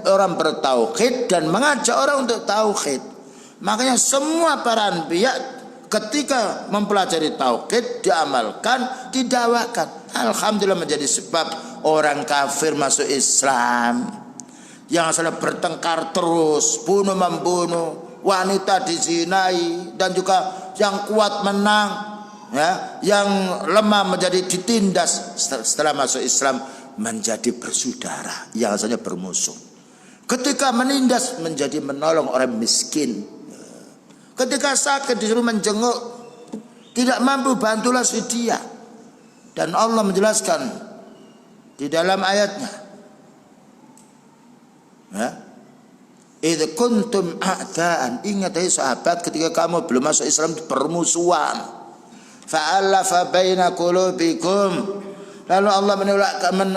orang bertauhid dan mengajak orang untuk tauhid. Makanya semua para anbiya ketika mempelajari tauhid diamalkan, didakwakan. Alhamdulillah menjadi sebab orang kafir masuk Islam. Yang asalnya bertengkar terus, bunuh membunuh, wanita dizinai, dan juga yang kuat menang, ya, yang lemah menjadi ditindas. Setelah masuk Islam menjadi bersaudara, yang asalnya bermusuh. Ketika menindas menjadi menolong orang miskin. Ketika sakit disuruh menjenguk, tidak mampu bantulah si dia. Dan Allah menjelaskan di dalam ayatnya, ya, idh kuntum a'daan. Ingat hai sahabat, ketika kamu belum masuk Islam permusuhan. Fa'alafa baina qulubikum. Lalu Allah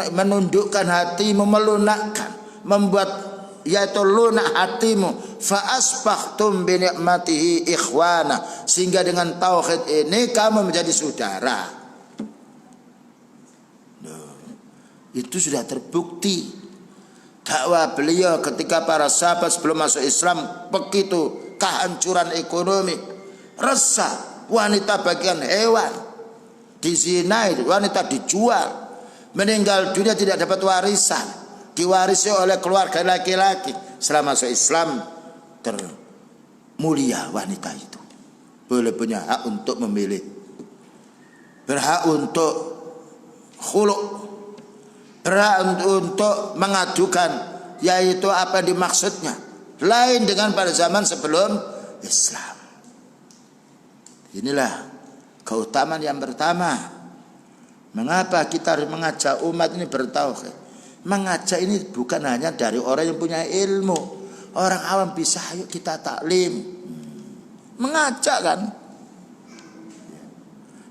menundukkan hatimu, melunakkan, membuat yaitu lunak hatimu. Fa asbahtum bi ni'matihi ikhwana. Sehingga dengan tauhid ini kamu menjadi saudara. Itu sudah terbukti. Dakwah beliau ketika para sahabat sebelum masuk Islam begitu kehancuran ekonomi, resah, wanita bagian hewan, dizinai, wanita dijual, meninggal dunia tidak dapat warisan, diwarisi oleh keluarga laki-laki. Setelah masuk Islam termulia wanita itu, boleh punya hak untuk memilih, berhak untuk khuluk, berhak untuk mengajukan, yaitu apa dimaksudnya, lain dengan pada zaman sebelum Islam. Inilah keutamaan yang pertama. Mengapa kita harus mengajak umat ini bertauhid? Mengajak ini bukan hanya dari orang yang punya ilmu. Orang awam bisa, ayo kita taklim. Mengajak kan?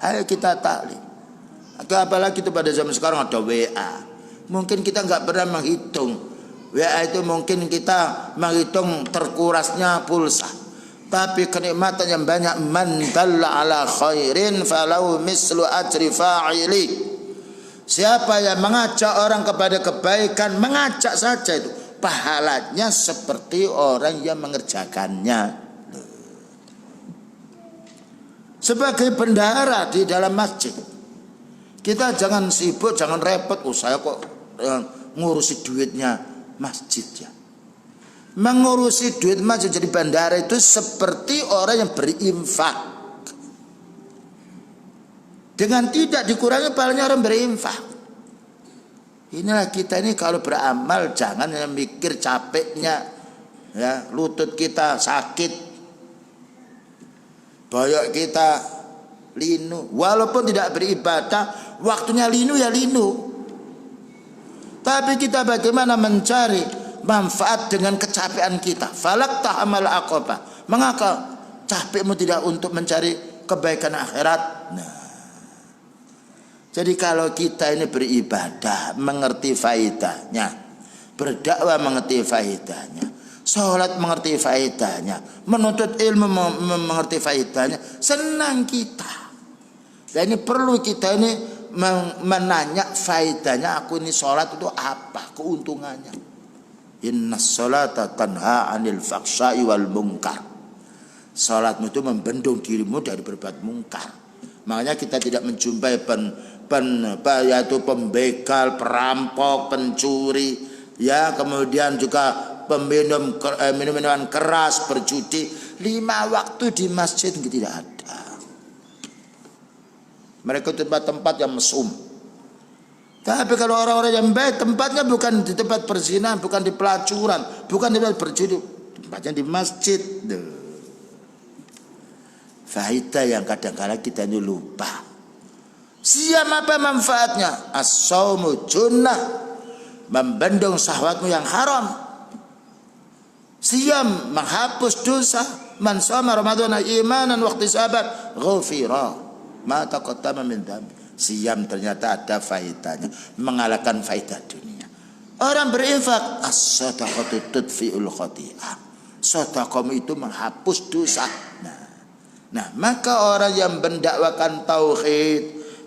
Ayo kita taklim. Atau apalagi itu pada zaman sekarang ada WA. Mungkin kita nggak pernah menghitung. WA itu mungkin kita menghitung terkurasnya pulsa. Tapi kenikmatan yang banyak, man dalla ala khairin falau mislu ajri fa'ili. Siapa yang mengajak orang kepada kebaikan, mengajak saja itu, pahalanya seperti orang yang mengerjakannya. Sebagai bendahara di dalam masjid, kita jangan sibuk, jangan repot. Saya kok ngurusi duitnya masjid ya. Mengurusi duit masjid jadi bendahara itu seperti orang yang berinfak. Dengan tidak dikurangi pahalanya orang berinfak. Inilah kita ini kalau beramal jangan mikir capeknya, ya, lutut kita sakit, boyok kita linu. Walaupun tidak beribadah, waktunya linu ya linu. Tapi kita bagaimana mencari manfaat dengan kecapean kita. Falak ta'amal aqabah. Mengapa capekmu tidak untuk mencari kebaikan akhirat? Nah, jadi kalau kita ini beribadah, mengerti faedahnya, berdakwah mengerti faedahnya, Sholat mengerti faedahnya, menuntut ilmu mengerti faedahnya, senang kita. Dan ini perlu kita ini menanya faedahnya, aku ini sholat itu apa, keuntungannya. Inna sholata tanha anil faksai wal munkar. Sholatmu itu membendung dirimu dari berbuat mungkar. Makanya kita tidak menjumpai yaitu pembegal, perampok, pencuri, ya, kemudian juga minuman keras, berjudi. 5 waktu di masjid tidak ada. Mereka tempat-tempat yang mesum. Tapi kalau orang-orang yang baik, tempatnya bukan di tempat perzinahan, bukan di pelacuran, bukan di tempat berjudi, tempatnya di masjid. Faedah yang kadang-kadang kita ini lupa. Siam apa manfaatnya? As-saumu junnah, membendung syahwatmu yang haram. Siam menghapus dosa. Man shoma ramadhana imanan wa ihtisaban ghufira ma taqaddama min dhanbi. Siam ternyata ada faedahnya, mengalahkan faedah dunia. Orang berinfak, as-sadaqatu tudfi'ul khati'ah. Sedekah itu menghapus dosa. Nah, maka orang yang mendakwakan tauhid,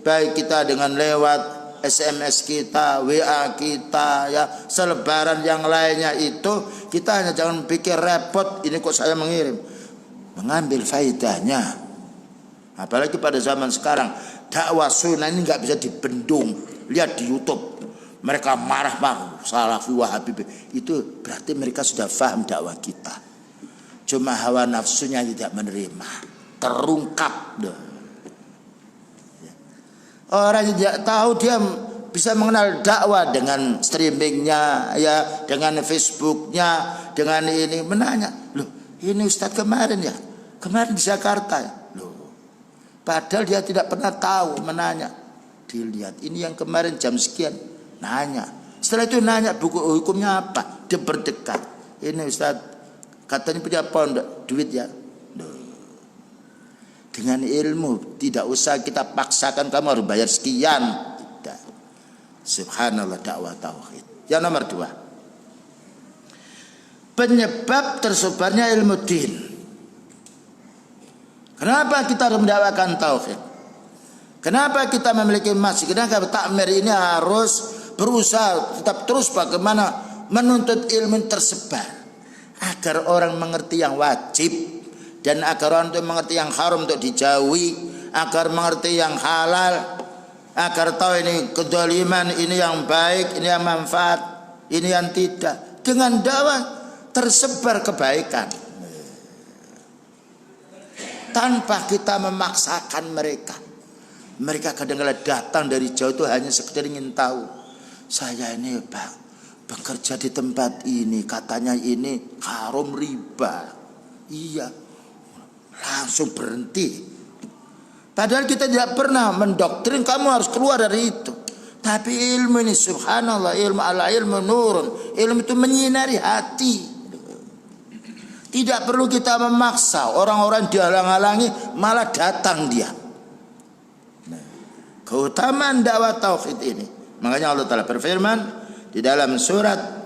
baik kita dengan lewat SMS kita, WA kita, ya, selebaran yang lainnya itu, kita hanya jangan pikir repot, ini kok saya mengirim. Mengambil faedahnya. Apalagi pada zaman sekarang, dakwah sunnah ini nggak bisa dibendung. Lihat di YouTube, mereka marah-marah, Salafi, Wahabi. Itu berarti mereka sudah paham dakwah kita. Cuma hawa nafsunya tidak menerima, terungkap. Orang yang tidak tahu dia bisa mengenal dakwah dengan streamingnya, ya, dengan Facebooknya, dengan ini, menanya, loh, ini Ustadz kemarin ya, kemarin di Jakarta ya, loh, padahal dia tidak pernah tahu, menanya, dilihat ini yang kemarin jam sekian, nanya, setelah itu nanya buku hukumnya apa, dia berdekat, ini Ustadz katanya punya pondok, duit ya. Dengan ilmu, tidak usah kita paksakan kamu harus bayar sekian. Tidak. Subhanallah, dakwah tauhid. Yang nomor 2, penyebab tersebarnya ilmu din. Kenapa kita harus mendakwakan tauhid? Kenapa kita memiliki masjid? Kenapa takmir ini harus berusaha tetap terus bagaimana menuntut ilmu tersebar, agar orang mengerti yang wajib, dan agar orang itu mengerti yang haram untuk dijauhi, agar mengerti yang halal, agar tahu ini kedzaliman, ini yang baik, ini yang manfaat, ini yang tidak. Dengan dakwah tersebar kebaikan tanpa kita memaksakan mereka. Mereka kadang-kadang datang dari jauh itu hanya sekedar ingin tahu, saya ini Pak bekerja di tempat ini, katanya ini haram riba. Iya, langsung berhenti. Padahal kita tidak pernah mendoktrin kamu harus keluar dari itu. Tapi ilmu ini subhanallah, ilmu ala ilmu nurun. Ilmu itu menyinari hati. Tidak perlu kita memaksa. Orang-orang dihalang-halangi malah datang dia. Keutamaan dakwah tauhid ini. Makanya Allah Ta'ala berfirman di dalam surat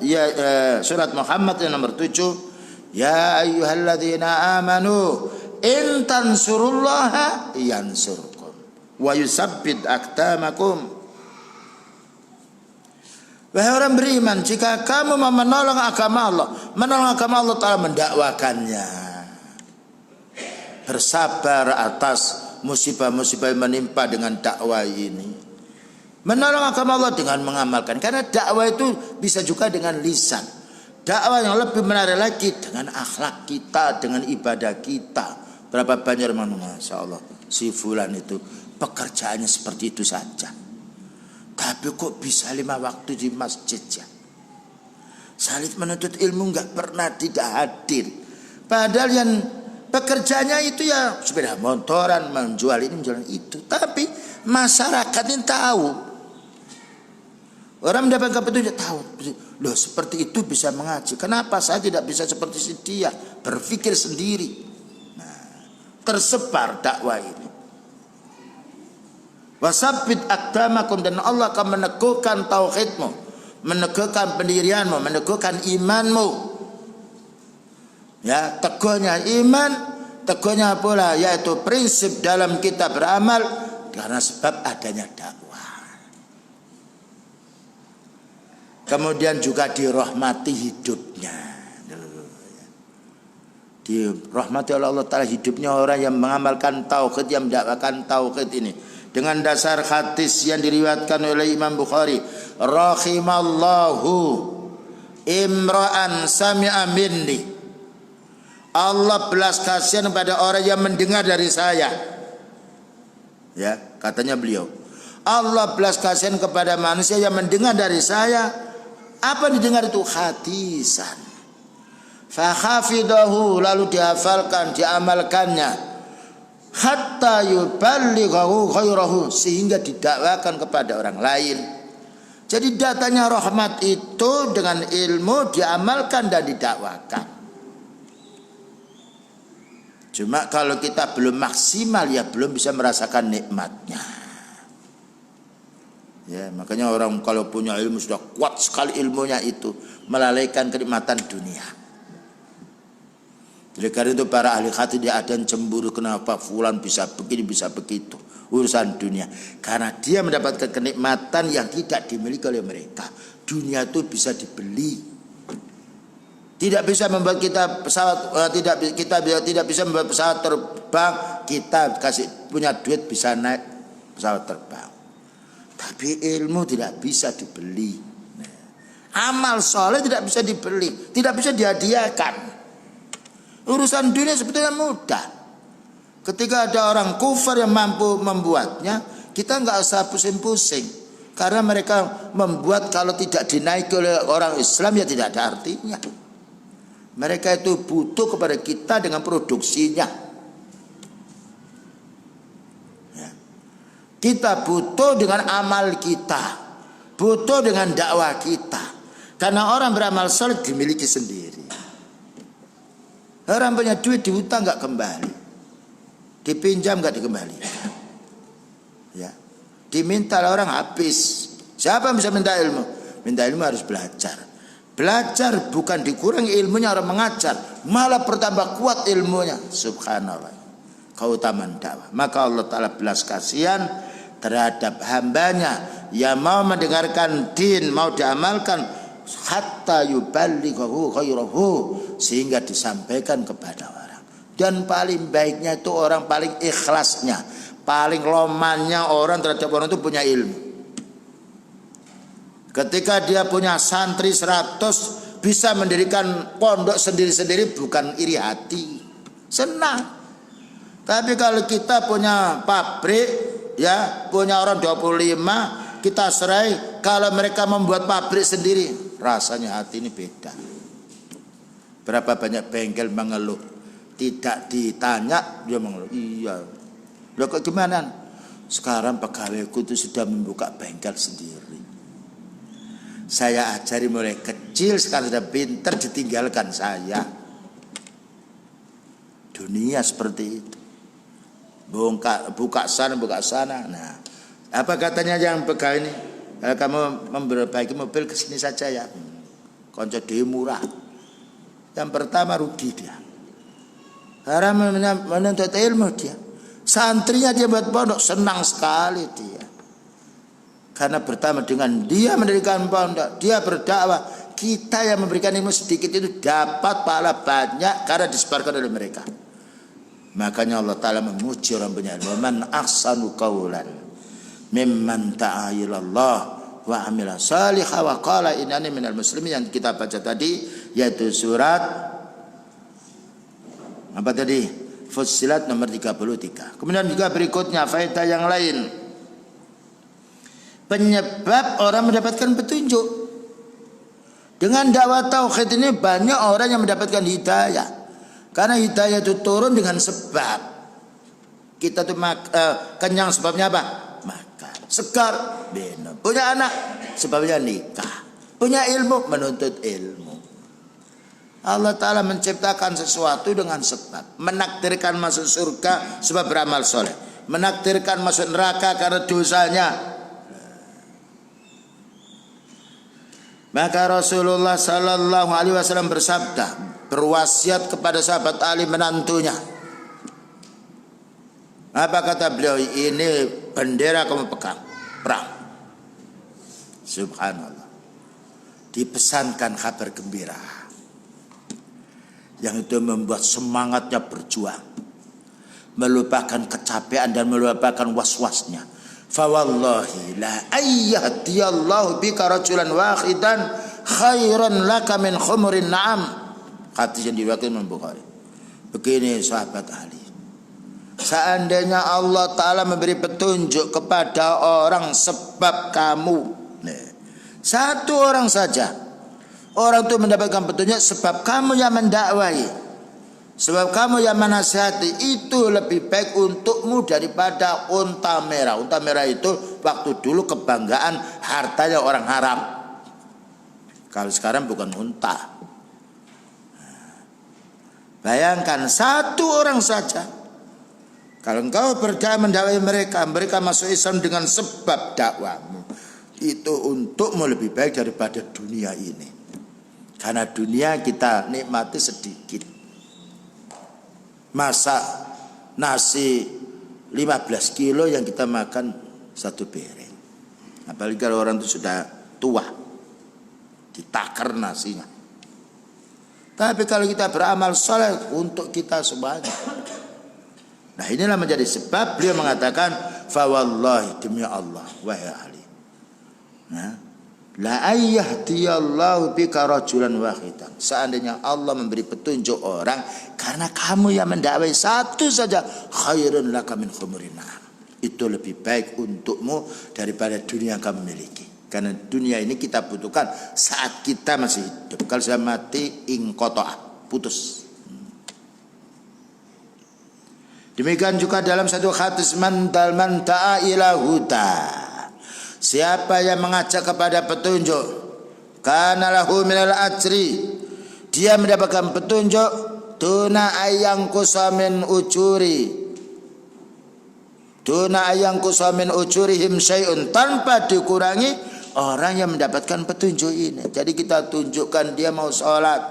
Muhammad yang nomor 7, ya ayyuhalladzina amanu in tansurullaha yansurkum wa yusabbit aqdamakum. Wahai orang beriman, jika kamu mau menolong agama Allah Ta'ala mendakwakannya, bersabar atas musibah-musibah yang menimpa dengan dakwah ini, menolong agama Allah dengan mengamalkan, karena dakwah itu bisa juga dengan lisan. Dakwah yang lebih menarik lagi dengan akhlak kita, dengan ibadah kita. Berapa banyak orang, Masya Allah, si fulan itu pekerjaannya seperti itu saja, tapi kok bisa 5 waktu di masjid ya. Salih menuntut ilmu nggak pernah tidak hadir. Padahal yang pekerjaannya itu ya sepeda motoran, menjual ini, menjual itu. Tapi masyarakat ini tahu. Orang mendapatkan petunjuk, tahu. Loh, seperti itu bisa mengaji. Kenapa saya tidak bisa seperti si dia? Berpikir sendiri. Nah, tersebar dakwah ini. Wasabbit aqdamakum, dan Allah akan meneguhkan tauhidmu, meneguhkan pendirianmu, meneguhkan imanmu. Ya, teguhnya iman, teguhnya pula yaitu prinsip dalam kita beramal karena sebab adanya dakwah. Kemudian juga dirahmati hidupnya. Dirahmati oleh Allah Ta'ala hidupnya orang yang mengamalkan tauhid, yang mendakwakan tauhid ini. Dengan dasar hadis yang diriwayatkan oleh Imam Bukhari, rahimallahu imra'an sami'a minni. Allah belas kasihan pada orang yang mendengar dari saya. Ya, katanya beliau. Allah belas kasihan kepada manusia yang mendengar dari saya. Apa didengar itu? Hadisan. Fahafidahu, lalu dihafalkan, diamalkannya, hatta yuballighahu khairahu, sehingga didakwakan kepada orang lain. Jadi datanya rahmat itu dengan ilmu diamalkan dan didakwakan. Cuma kalau kita belum maksimal, ya belum bisa merasakan nikmatnya. Ya, makanya orang kalau punya ilmu sudah kuat sekali ilmunya itu melalaikan kenikmatan dunia. Jadi karena itu para ahli hadis dia ada yang cemburu, kenapa fulan bisa begini bisa begitu, urusan dunia. Karena dia mendapatkan kenikmatan yang tidak dimiliki oleh mereka. Dunia itu bisa dibeli. Tidak bisa membuat kita pesawat, tidak bisa membuat pesawat terbang. Kita kasih punya duit bisa naik pesawat terbang. Tapi ilmu tidak bisa dibeli. Amal soleh tidak bisa dibeli, tidak bisa dihadiahkan. Urusan dunia sebetulnya mudah. Ketika ada orang kufar yang mampu membuatnya, kita nggak usah pusing-pusing. Karena mereka membuat kalau tidak dinaiki oleh orang Islam ya tidak ada artinya. Mereka itu butuh kepada kita dengan produksinya. Ya. Kita butuh dengan amal kita, butuh dengan dakwah kita. Karena orang beramal saleh dimiliki sendiri. Orang punya duit dihutang nggak kembali, dipinjam nggak dikembalikan, ya, diminta orang habis. Siapa yang bisa minta ilmu? Minta ilmu harus belajar. Belajar bukan dikurangi ilmunya orang mengajar, malah bertambah kuat ilmunya. Subhanallah, keutamaan dakwah. Maka Allah Ta'ala belas kasihan terhadap hambanya yang mau mendengarkan din, mau diamalkan, hatta yuballighahu khairahu, sehingga disampaikan kepada orang. Dan paling baiknya itu orang paling ikhlasnya, paling lomannya orang terhadap orang itu punya ilmu. Ketika dia punya santri 100, bisa mendirikan pondok sendiri-sendiri, bukan iri hati, senang. Tapi kalau kita punya pabrik, ya, punya orang 25, kita serai, kalau mereka membuat pabrik sendiri, rasanya hati ini beda. Berapa banyak bengkel mengeluh, tidak ditanya dia mengeluh. Iya, loh kok gimana? Sekarang pegawaiku itu sudah membuka bengkel sendiri. Saya ajari mulai kecil, sekarang sudah pintar, ditinggalkan saya. Dunia seperti itu. Buka sana, buka sana. Nah, apa katanya yang pegawai ini? Kamu memperbaiki mobil kesini saja ya. Konco dia murah. Yang pertama rugi dia. Karena menuntut ilmu dia. Santrinya dia buat pondok, senang sekali dia. Karena pertama dengan dia mendirikan pondok, dia berdakwah, kita yang memberikan ilmu sedikit itu dapat pahala banyak karena disebarkan oleh mereka. Makanya Allah Ta'ala memuji orang punya ilmu. Man ahsanu qawlan mimman ta'a ilallah wa amila salihah wa qala innani minal muslimin, yang kita baca tadi, yaitu surat apa tadi? Fussilat nomor 33. Kemudian juga berikutnya faedah yang lain, penyebab orang mendapatkan petunjuk. Dengan dakwah tauhid ini banyak orang yang mendapatkan hidayah. Karena hidayah itu turun dengan sebab. Kita tuh kenyang sebabnya apa? Segar, minum. Punya anak, sebabnya nikah. Punya ilmu, menuntut ilmu. Allah Ta'ala menciptakan sesuatu dengan sebab. Menakdirkan masuk surga sebab beramal soleh. Menakdirkan masuk neraka karena dosanya. Maka Rasulullah sallallahu alaihi wasallam bersabda, berwasiat kepada sahabat Ali menantunya. Apa kata beliau? Ini bendera kamu pegang, perang. Subhanallah. Dipesankan kabar gembira yang itu membuat semangatnya berjuang, melupakan kecapean dan melupakan was-wasnya. Fawallahi la ayyadiyallahu bika rajulan wahidan khairan laka min khumurin na'am. Hadis yang diriwayatkan Imam Bukhari. Begini sahabat Ali, seandainya Allah Ta'ala memberi petunjuk kepada orang sebab kamu, satu orang saja, orang itu mendapatkan petunjuk sebab kamu yang mendakwai, sebab kamu yang menasihati, itu lebih baik untukmu daripada unta merah. Unta merah itu waktu dulu kebanggaan hartanya orang Arab. Kalau sekarang bukan unta. Bayangkan satu orang saja. Kalau engkau berdakwah mendakwai mereka, mereka masuk Islam dengan sebab dakwahmu, itu untukmu lebih baik daripada dunia ini. Karena dunia kita nikmati sedikit. Masak nasi 15 kilo yang kita makan satu piring. Apalagi kalau orang itu sudah tua, ditakar nasinya. Tapi kalau kita beramal saleh untuk kita semuanya. Nah, inilah menjadi sebab beliau mengatakan, fa wallahi, demi Allah wahai Ali, la ayyahdiyallahu bika rajulan wahidan. Seandainya Allah memberi petunjuk orang karena kamu yang mendakwai satu saja, khairun laka min khumurin na'am. Itu lebih baik untukmu daripada dunia yang kamu miliki. Karena dunia ini kita butuhkan saat kita masih hidup. Kalau sudah mati, inqata'ah, putus. Demikian juga dalam satu hadis, man da'a ila huda, siapa yang mengajak kepada petunjuk, kana lahu minal ajri, dia mendapatkan petunjuk, tuna ayang kusamin ujurihim syai'un, tanpa dikurangi orang yang mendapatkan petunjuk ini. Jadi kita tunjukkan dia mau sholat,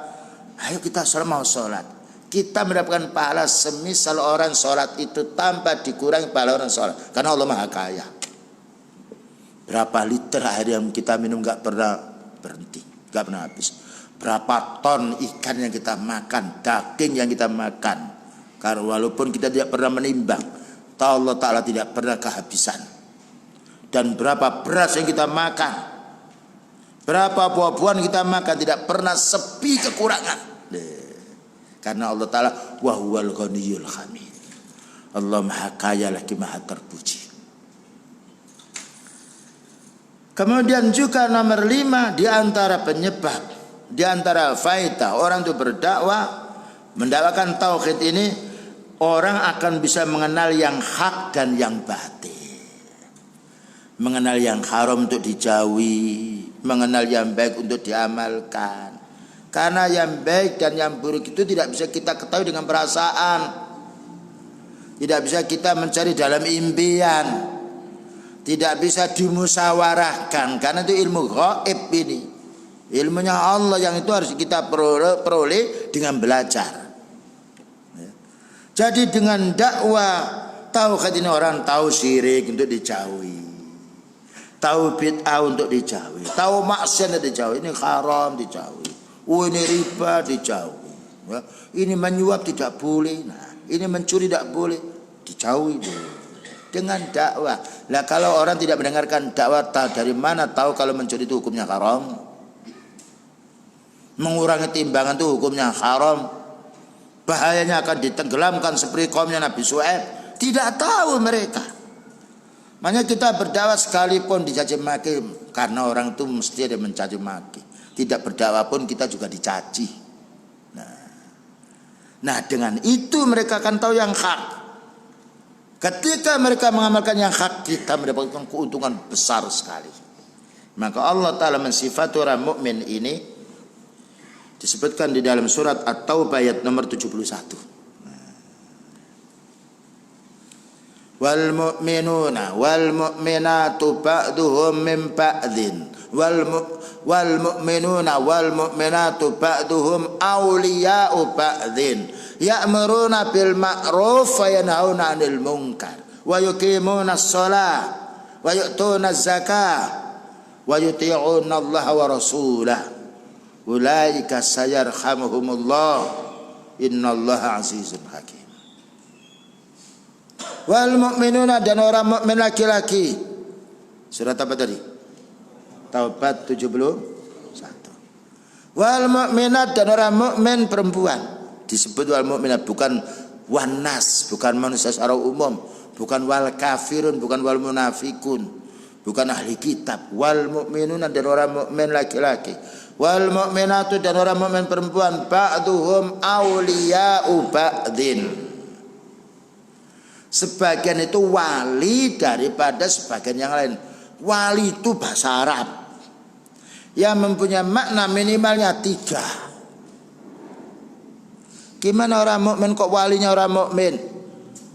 ayo kita sholat, mau sholat, kita mendapatkan pahala semisal orang sholat itu tanpa dikurangi pahala orang sholat. Karena Allah Maha Kaya. Berapa liter air yang kita minum gak pernah berhenti, gak pernah habis. Berapa ton ikan yang kita makan, daging yang kita makan. Karena walaupun kita tidak pernah menimbang, Allah Ta'ala tidak pernah kehabisan. Dan berapa beras yang kita makan, berapa buah-buahan kita makan, tidak pernah sepi kekurangan. Karena Allah Ta'ala wahuwal ghaniyul hamid, Allah Maha Kaya lagi Maha terpuji. Kemudian juga nomor 5, di antara penyebab, di antara faedah orang itu berdakwah, mendakwakan tauhid ini, orang akan bisa mengenal yang hak dan yang batil, mengenal yang haram untuk dijauhi, mengenal yang baik untuk diamalkan. Karena yang baik dan yang buruk itu tidak bisa kita ketahui dengan perasaan, tidak bisa kita mencari dalam impian, tidak bisa dimusyawarahkan, karena itu ilmu gaib ini. Ilmunya Allah yang itu harus kita peroleh dengan belajar. Jadi dengan dakwah tauhid ini orang tahu syirik untuk dijauhi, tahu bid'ah untuk dijauhi, tahu maksiat dijauhi, ini haram dijauhi, ini riba dijauhi, ini menyuap tidak boleh, nah ini mencuri tidak boleh, dijauhi dulu dengan dakwah. Lah kalau orang tidak mendengarkan dakwah, dari mana tahu kalau mencuri itu hukumnya haram, mengurangi timbangan itu hukumnya haram, bahayanya akan ditenggelamkan seperti kaumnya Nabi Syuaib? Tidak tahu mereka. Makanya kita berdakwah sekalipun dicaci maki, karena orang itu mesti ada mencaci maki. Tidak berdakwah pun kita juga dicaci. Nah dengan itu mereka akan tahu yang hak. Ketika mereka mengamalkan yang hak, kita mendapatkan keuntungan besar sekali. Maka Allah Ta'ala mensifati orang mukmin ini disebutkan di dalam surat At-Taubah ayat nomor 71. wal mu'minuna wal mu'minatu ba'duhum min ba'din wal mu'minuna wal mu'minatu ba'duhum awliya'u ba'din ya'muruna bil ma'ruf wa yanhauna 'anil munkar wa yuqimuna as-shalah wa yu'tuna az-zakah wa yuti'una Allah wa rasulah ulaika sayarhamuhumullah innallaha azizun hakim. Wal mu'minuna, dan orang mukmin laki-laki. Surat apa tadi? Taubat 71. Wal mu'minat, dan orang mukmin perempuan. Disebut wal mu'minat, bukan wanas, bukan manusia secara umum, bukan wal kafirun, bukan wal munafikun, bukan ahli kitab. Wal mu'minuna, dan orang mukmin laki-laki. Wal mu'minatu, dan orang mukmin perempuan. Ba'duhum awliya'u ba'din. Sebagian itu wali daripada sebagian yang lain. Wali itu bahasa Arab yang mempunyai makna minimalnya 3. Gimana orang mukmin kok walinya orang mukmin?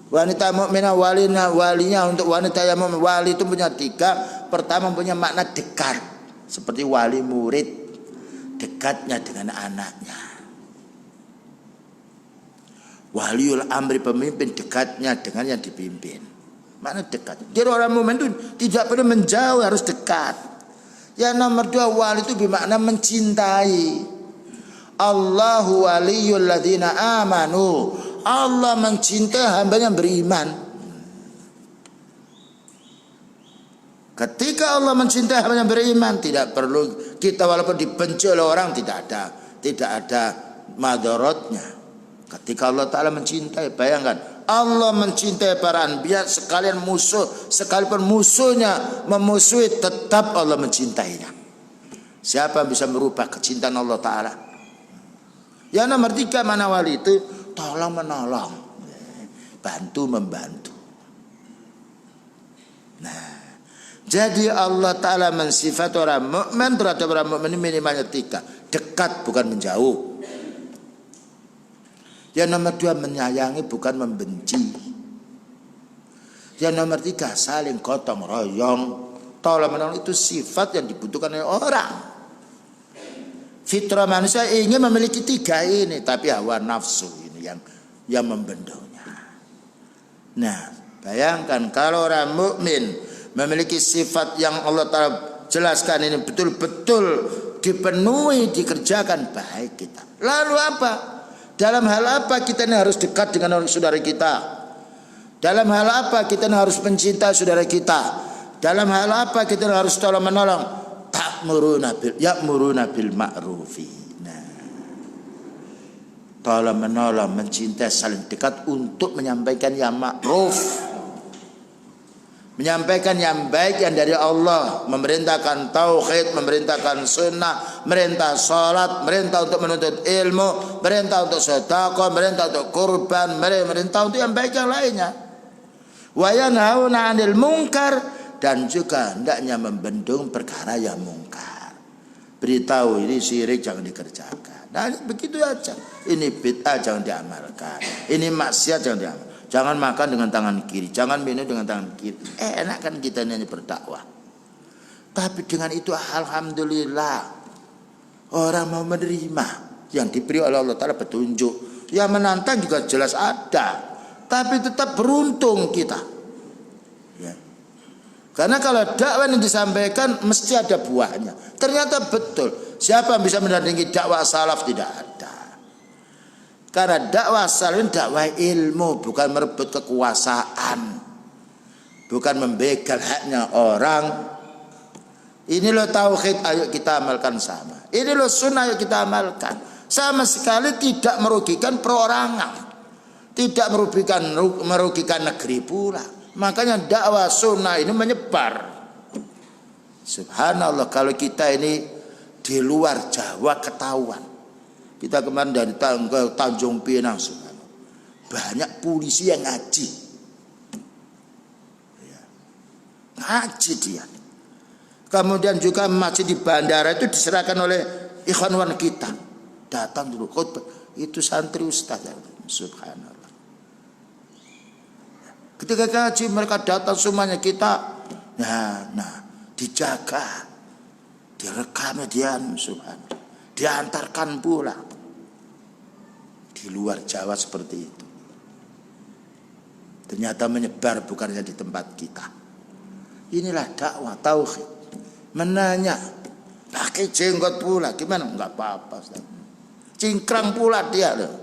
Wanita mukminah walinya untuk wanita yang mukmin. Wali itu punya 3. Pertama punya makna dekat, seperti wali murid, dekatnya dengan anaknya. Waliul amri, pemimpin, dekatnya dengan yang dipimpin. Mana dekat? Jadi orang mukmin itu tidak perlu menjauh, harus dekat. Yang nomor 2, wali itu bermakna mencintai. Allahu waliyul ladzina amanu. Allah mencintai hamba yang beriman. Ketika Allah mencintai hamba yang beriman, tidak perlu kita walaupun dibenci oleh orang, tidak ada madaratnya. Ketika Allah Ta'ala mencintai, bayangkan Allah mencintai para anbiya sekalian musuh, sekalipun musuhnya memusuhi, tetap Allah mencintainya. Siapa bisa merubah kecintaan Allah Ta'ala? Yang nomor 3, mana wali itu? Tolong menolong, bantu membantu. Nah, jadi Allah Ta'ala mensifat orang mukmin terhadap orang mukmin minimalnya 3. Dekat, bukan menjauh. Yang nomor 2, menyayangi bukan membenci. Yang nomor 3, saling gotong royong. Tolong menolong itu sifat yang dibutuhkan oleh orang. Fitrah manusia ingin memiliki 3 ini, tapi hawa nafsu ini yang membendungnya. Nah, bayangkan kalau orang mukmin memiliki sifat yang Allah Ta'ala jelaskan ini betul-betul dipenuhi, dikerjakan, baik kita. Lalu apa? Dalam hal apa kita ini harus dekat dengan saudara kita? Dalam hal apa kita ini harus mencintai saudara kita? Dalam hal apa kita ini harus tolong menolong? Ya'muruna bil ma'rufi. Nah, tolong menolong, mencintai, saling dekat untuk menyampaikan yang ma'ruf, menyampaikan yang baik yang dari Allah, memerintahkan tauhid, memerintahkan sunnah, merintah salat, merintah untuk menuntut ilmu, merintah untuk sedekah, merintah untuk kurban, merintah untuk yang baik yang lainnya. Wa yanhauna 'anil munkar, dan juga hendaknya membendung perkara yang mungkar. Beritahu ini syirik jangan dikerjakan. Nah, begitu aja. Ini bid'ah jangan diamalkan. Ini maksiat jangan diamalkan. Jangan makan dengan tangan kiri, jangan minum dengan tangan kiri. Enak kan kita ini berdakwah. Tapi dengan itu alhamdulillah orang mau menerima yang diberi oleh Allah Ta'ala petunjuk. Yang menantang juga jelas ada, tapi tetap beruntung kita. Ya. Karena kalau dakwah yang disampaikan mesti ada buahnya. Ternyata betul. Siapa yang bisa menandingi dakwah salaf? Tidak ada. Karena dakwah salaf dakwah ilmu, bukan merebut kekuasaan, bukan membegal haknya orang. Ini loh tauhid, ayo kita amalkan sama. Ini loh sunnah, ayo kita amalkan. Sama sekali tidak merugikan perorangan, tidak merugikan negeri pula. Makanya dakwah sunnah ini menyebar. Subhanallah, kalau kita ini di luar Jawa ketahuan. Kita kemarin dari Tanjung Pinang, banyak polisi yang ngaji. Ngaji dia. Kemudian juga masjid di bandara itu diserahkan oleh ikhwan kita. Datang dulu khutbah. Itu santri ustaz. Subhanallah. Ketika ngaji mereka datang semuanya kita, nah dijaga, direkam dian subhanallah, diantarkan pula. Di luar Jawa seperti itu. Ternyata menyebar bukannya di tempat kita. Inilah dakwah tauhid. Menanya, pakai jenggot pula, gimana? Enggak apa-apa. Cingkrang pula dia loh.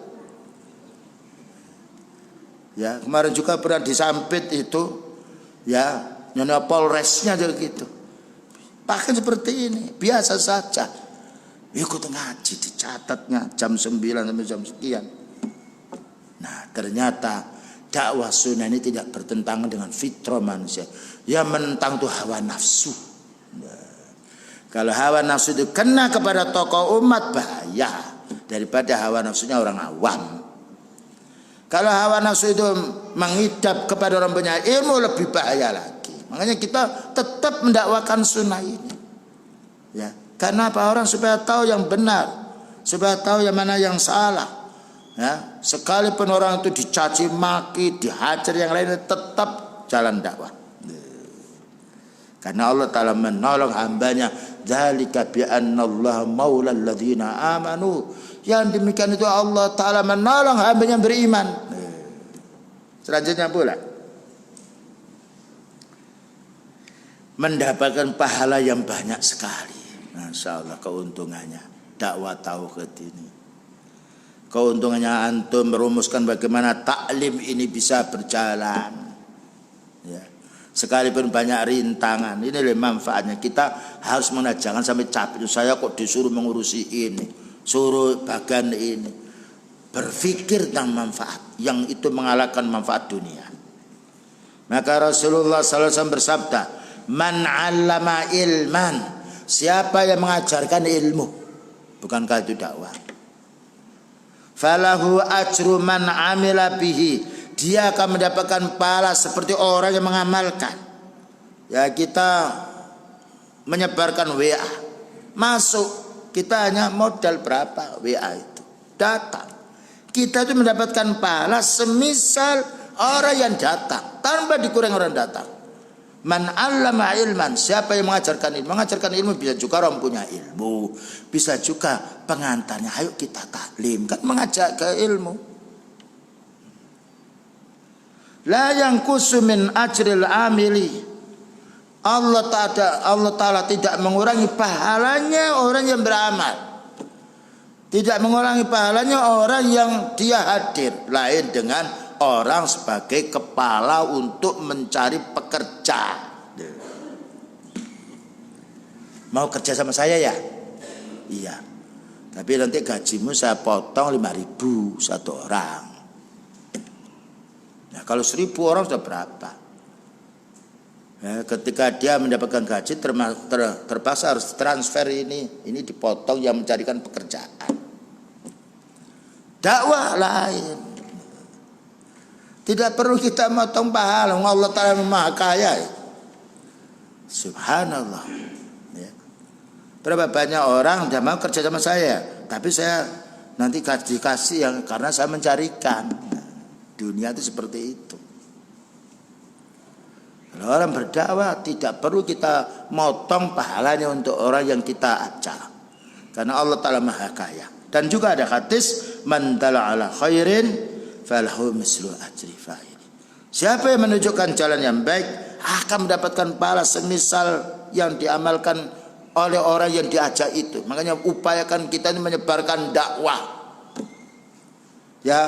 Ya, kemarin juga pernah disampit itu, ya, nyonya Polresnya juga gitu. Pakai seperti ini, biasa saja. Ikut ngaji, dicatatnya jam 9 sampai jam sekian. Nah, ternyata dakwah sunnah ini tidak bertentangan dengan fitrah manusia. Ya menentang tuh hawa nafsu. Nah, kalau hawa nafsu itu kena kepada tokoh umat, bahaya daripada hawa nafsunya orang awam. Kalau hawa nafsu itu mengidap kepada orang punya ilmu, lebih bahaya lagi. Makanya kita tetap mendakwakan sunnah ini. Ya, karena apa? Orang supaya tahu yang benar, supaya tahu yang mana yang salah. Ya, sekalipun orang itu dicaci maki, dihajar yang lainnya, tetap jalan dakwah. Karena Allah Ta'ala menolong hambanya. Dzalika bi annallaha maulal ladzina amanu. Yang demikian itu Allah Ta'ala menolong hambanya beriman. Selanjutnya pula, mendapatkan pahala yang banyak sekali. Masya Allah keuntungannya dakwah tauhid ini. Keuntungannya antum merumuskan bagaimana taklim ini bisa berjalan. Ya. Sekalipun banyak rintangan, ini manfaatnya. Kita harus jangan sampai capek. Saya kok disuruh mengurusi ini, suruh bagian ini. Berpikir tentang manfaat yang itu mengalahkan manfaat dunia. Maka Rasulullah SAW bersabda, man 'allama ilman, siapa yang mengajarkan ilmu, bukankah itu dakwah? Falahu ajru man 'amila bihi, dia akan mendapatkan pahala seperti orang yang mengamalkan. Ya, kita menyebarkan WA, masuk, kita hanya modal berapa WA itu, datang. Kita itu mendapatkan pahala semisal orang yang datang, tanpa dikurangi orang datang. Man 'allama ilman, siapa yang mengajarkan ilmu? Mengajarkan ilmu bisa juga orang punya ilmu, bisa juga pengantarnya. Ayo kita taklim, kan mengajak ke ilmu. La yanqusu min ajril amili, Allah Ta'ala tidak mengurangi pahalanya orang yang beramal, tidak mengurangi pahalanya orang yang dia hadir. Lain dengan orang sebagai kepala untuk mencari pekerja. Mau kerja sama saya ya? Iya. Tapi nanti gajimu saya potong 5.000 satu orang. Nah, kalau 1.000 orang sudah berapa? Ya, ketika dia mendapatkan gaji terpaksa harus transfer ini dipotong yang mencarikan pekerjaan. Dakwah lain. Tidak perlu kita motong pahala, Allah Ta'ala Maha Kaya. Subhanallah. Ya. Berapa banyak orang sudah mau kerja sama saya, tapi saya nanti dikasih yang karena saya mencarikan. Dunia itu seperti itu. Kalau orang berdakwah tidak perlu kita motong pahalanya untuk orang yang kita ajak, karena Allah Ta'ala Maha Kaya. Dan juga ada hadis, man dalla ala khairin falahu mislu ajri fa'ili. Siapa yang menunjukkan jalan yang baik akan mendapatkan pahala semisal yang diamalkan oleh orang yang diajak itu. Makanya upayakan kita ini menyebarkan dakwah. Ya,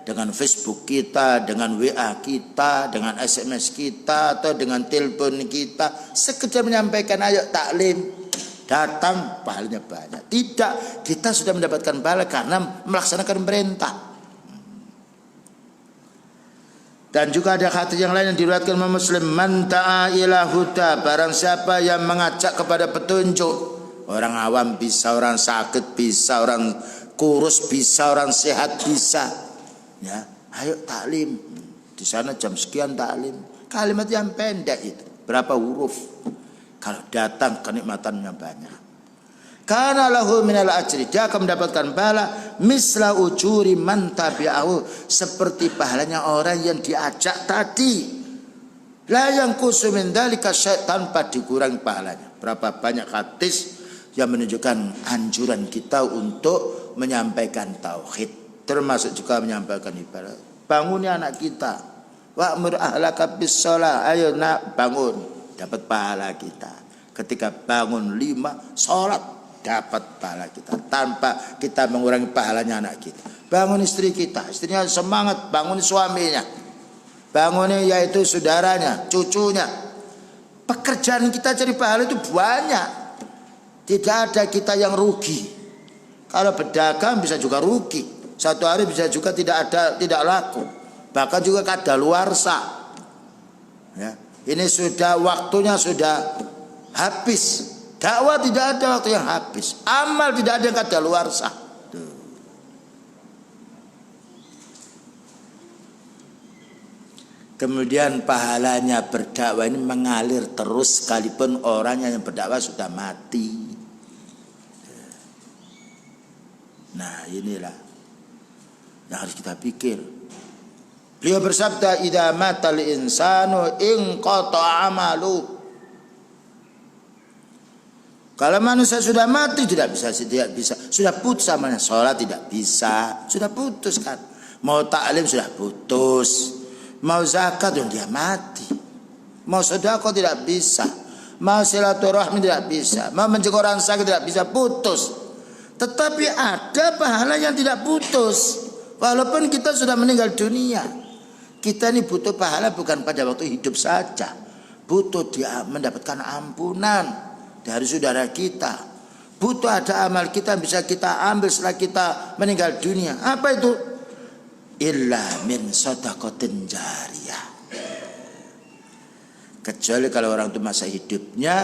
dengan Facebook kita, dengan WA kita, dengan SMS kita, atau dengan telepon kita, sekedar menyampaikan ayo taklim, datang pahalanya banyak. Tidak, kita sudah mendapatkan pahala karena melaksanakan perintah. Dan juga ada hadis yang lain yang diriwayatkan Imam Muslim, man ta'a ila huda, barang siapa yang mengajak kepada petunjuk. Orang awam bisa, orang sakit bisa, orang kurus bisa, orang sehat bisa. Ya, ayo taklim. Di sana jam sekian taklim. Kalimat yang pendek itu, berapa huruf. Kalau datang kenikmatannya banyak. Kana lahu minal ajri, dia akan mendapatkan pahala misla ujuri man tabi'ahu, seperti pahalanya orang yang diajak tadi. La yang kusumin dalika syai', tanpa dikurangi pahalanya. Berapa banyak hadis yang menunjukkan anjuran kita untuk menyampaikan tauhid, termasuk juga menyampaikan ibadah. Banguni anak kita, wa'mur ahlaka bis shalah, ayo nak bangun, dapat pahala kita. Ketika bangun 5 salat, dapat pahala kita tanpa kita mengurangi pahalanya anak kita. Bangun istri kita, istrinya semangat, bangun suaminya, bangunnya yaitu saudaranya, cucunya. Pekerjaan kita cari pahala itu banyak, tidak ada kita yang rugi. Kalau berdagang bisa juga rugi, satu hari bisa juga tidak laku, bahkan juga kadaluarsa. Ya, ini sudah waktunya sudah habis. Dakwah tidak ada waktu yang habis, amal tidak ada yang kadaluarsa. Kemudian pahalanya berdakwah ini mengalir terus sekalipun orangnya yang berdakwah sudah mati. Nah, inilah yang harus kita pikir. Beliau bersabda, idza matal insanu inqata amalu. Kalau manusia sudah mati tidak bisa, sudah putus amalnya. Sholat tidak bisa, sudah putus kan. Mau taklim sudah putus. Mau zakat dia mati. Mau sedekah tidak bisa. Mau silaturahmi tidak bisa. Mau mencegah orang sakit tidak bisa, putus. Tetapi ada pahala yang tidak putus, walaupun kita sudah meninggal dunia. Kita ini butuh pahala bukan pada waktu hidup saja, butuh dia mendapatkan ampunan dari saudara kita, butuh ada amal kita bisa kita ambil setelah kita meninggal dunia. Apa itu? Illa min shadaqatin jariyah. Kecuali kalau orang itu masa hidupnya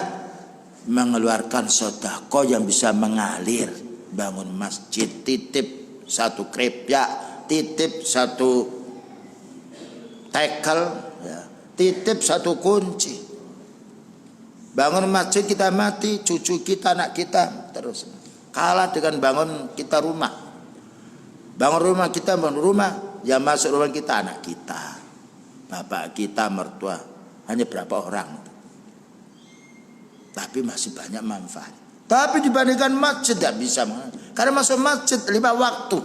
mengeluarkan sedekah yang bisa mengalir, bangun masjid, titip 1 krepyak, titip 1 tekel, ya, titip 1 kunci. Bangun masjid kita mati, cucu kita, anak kita terus kalah dengan bangun kita rumah. Bangun rumah kita, bangun rumah, yang masuk rumah kita anak kita, bapak kita, mertua, hanya berapa orang, tapi masih banyak manfaat. Tapi dibandingkan masjid tidak bisa, karena masuk masjid 5 waktu.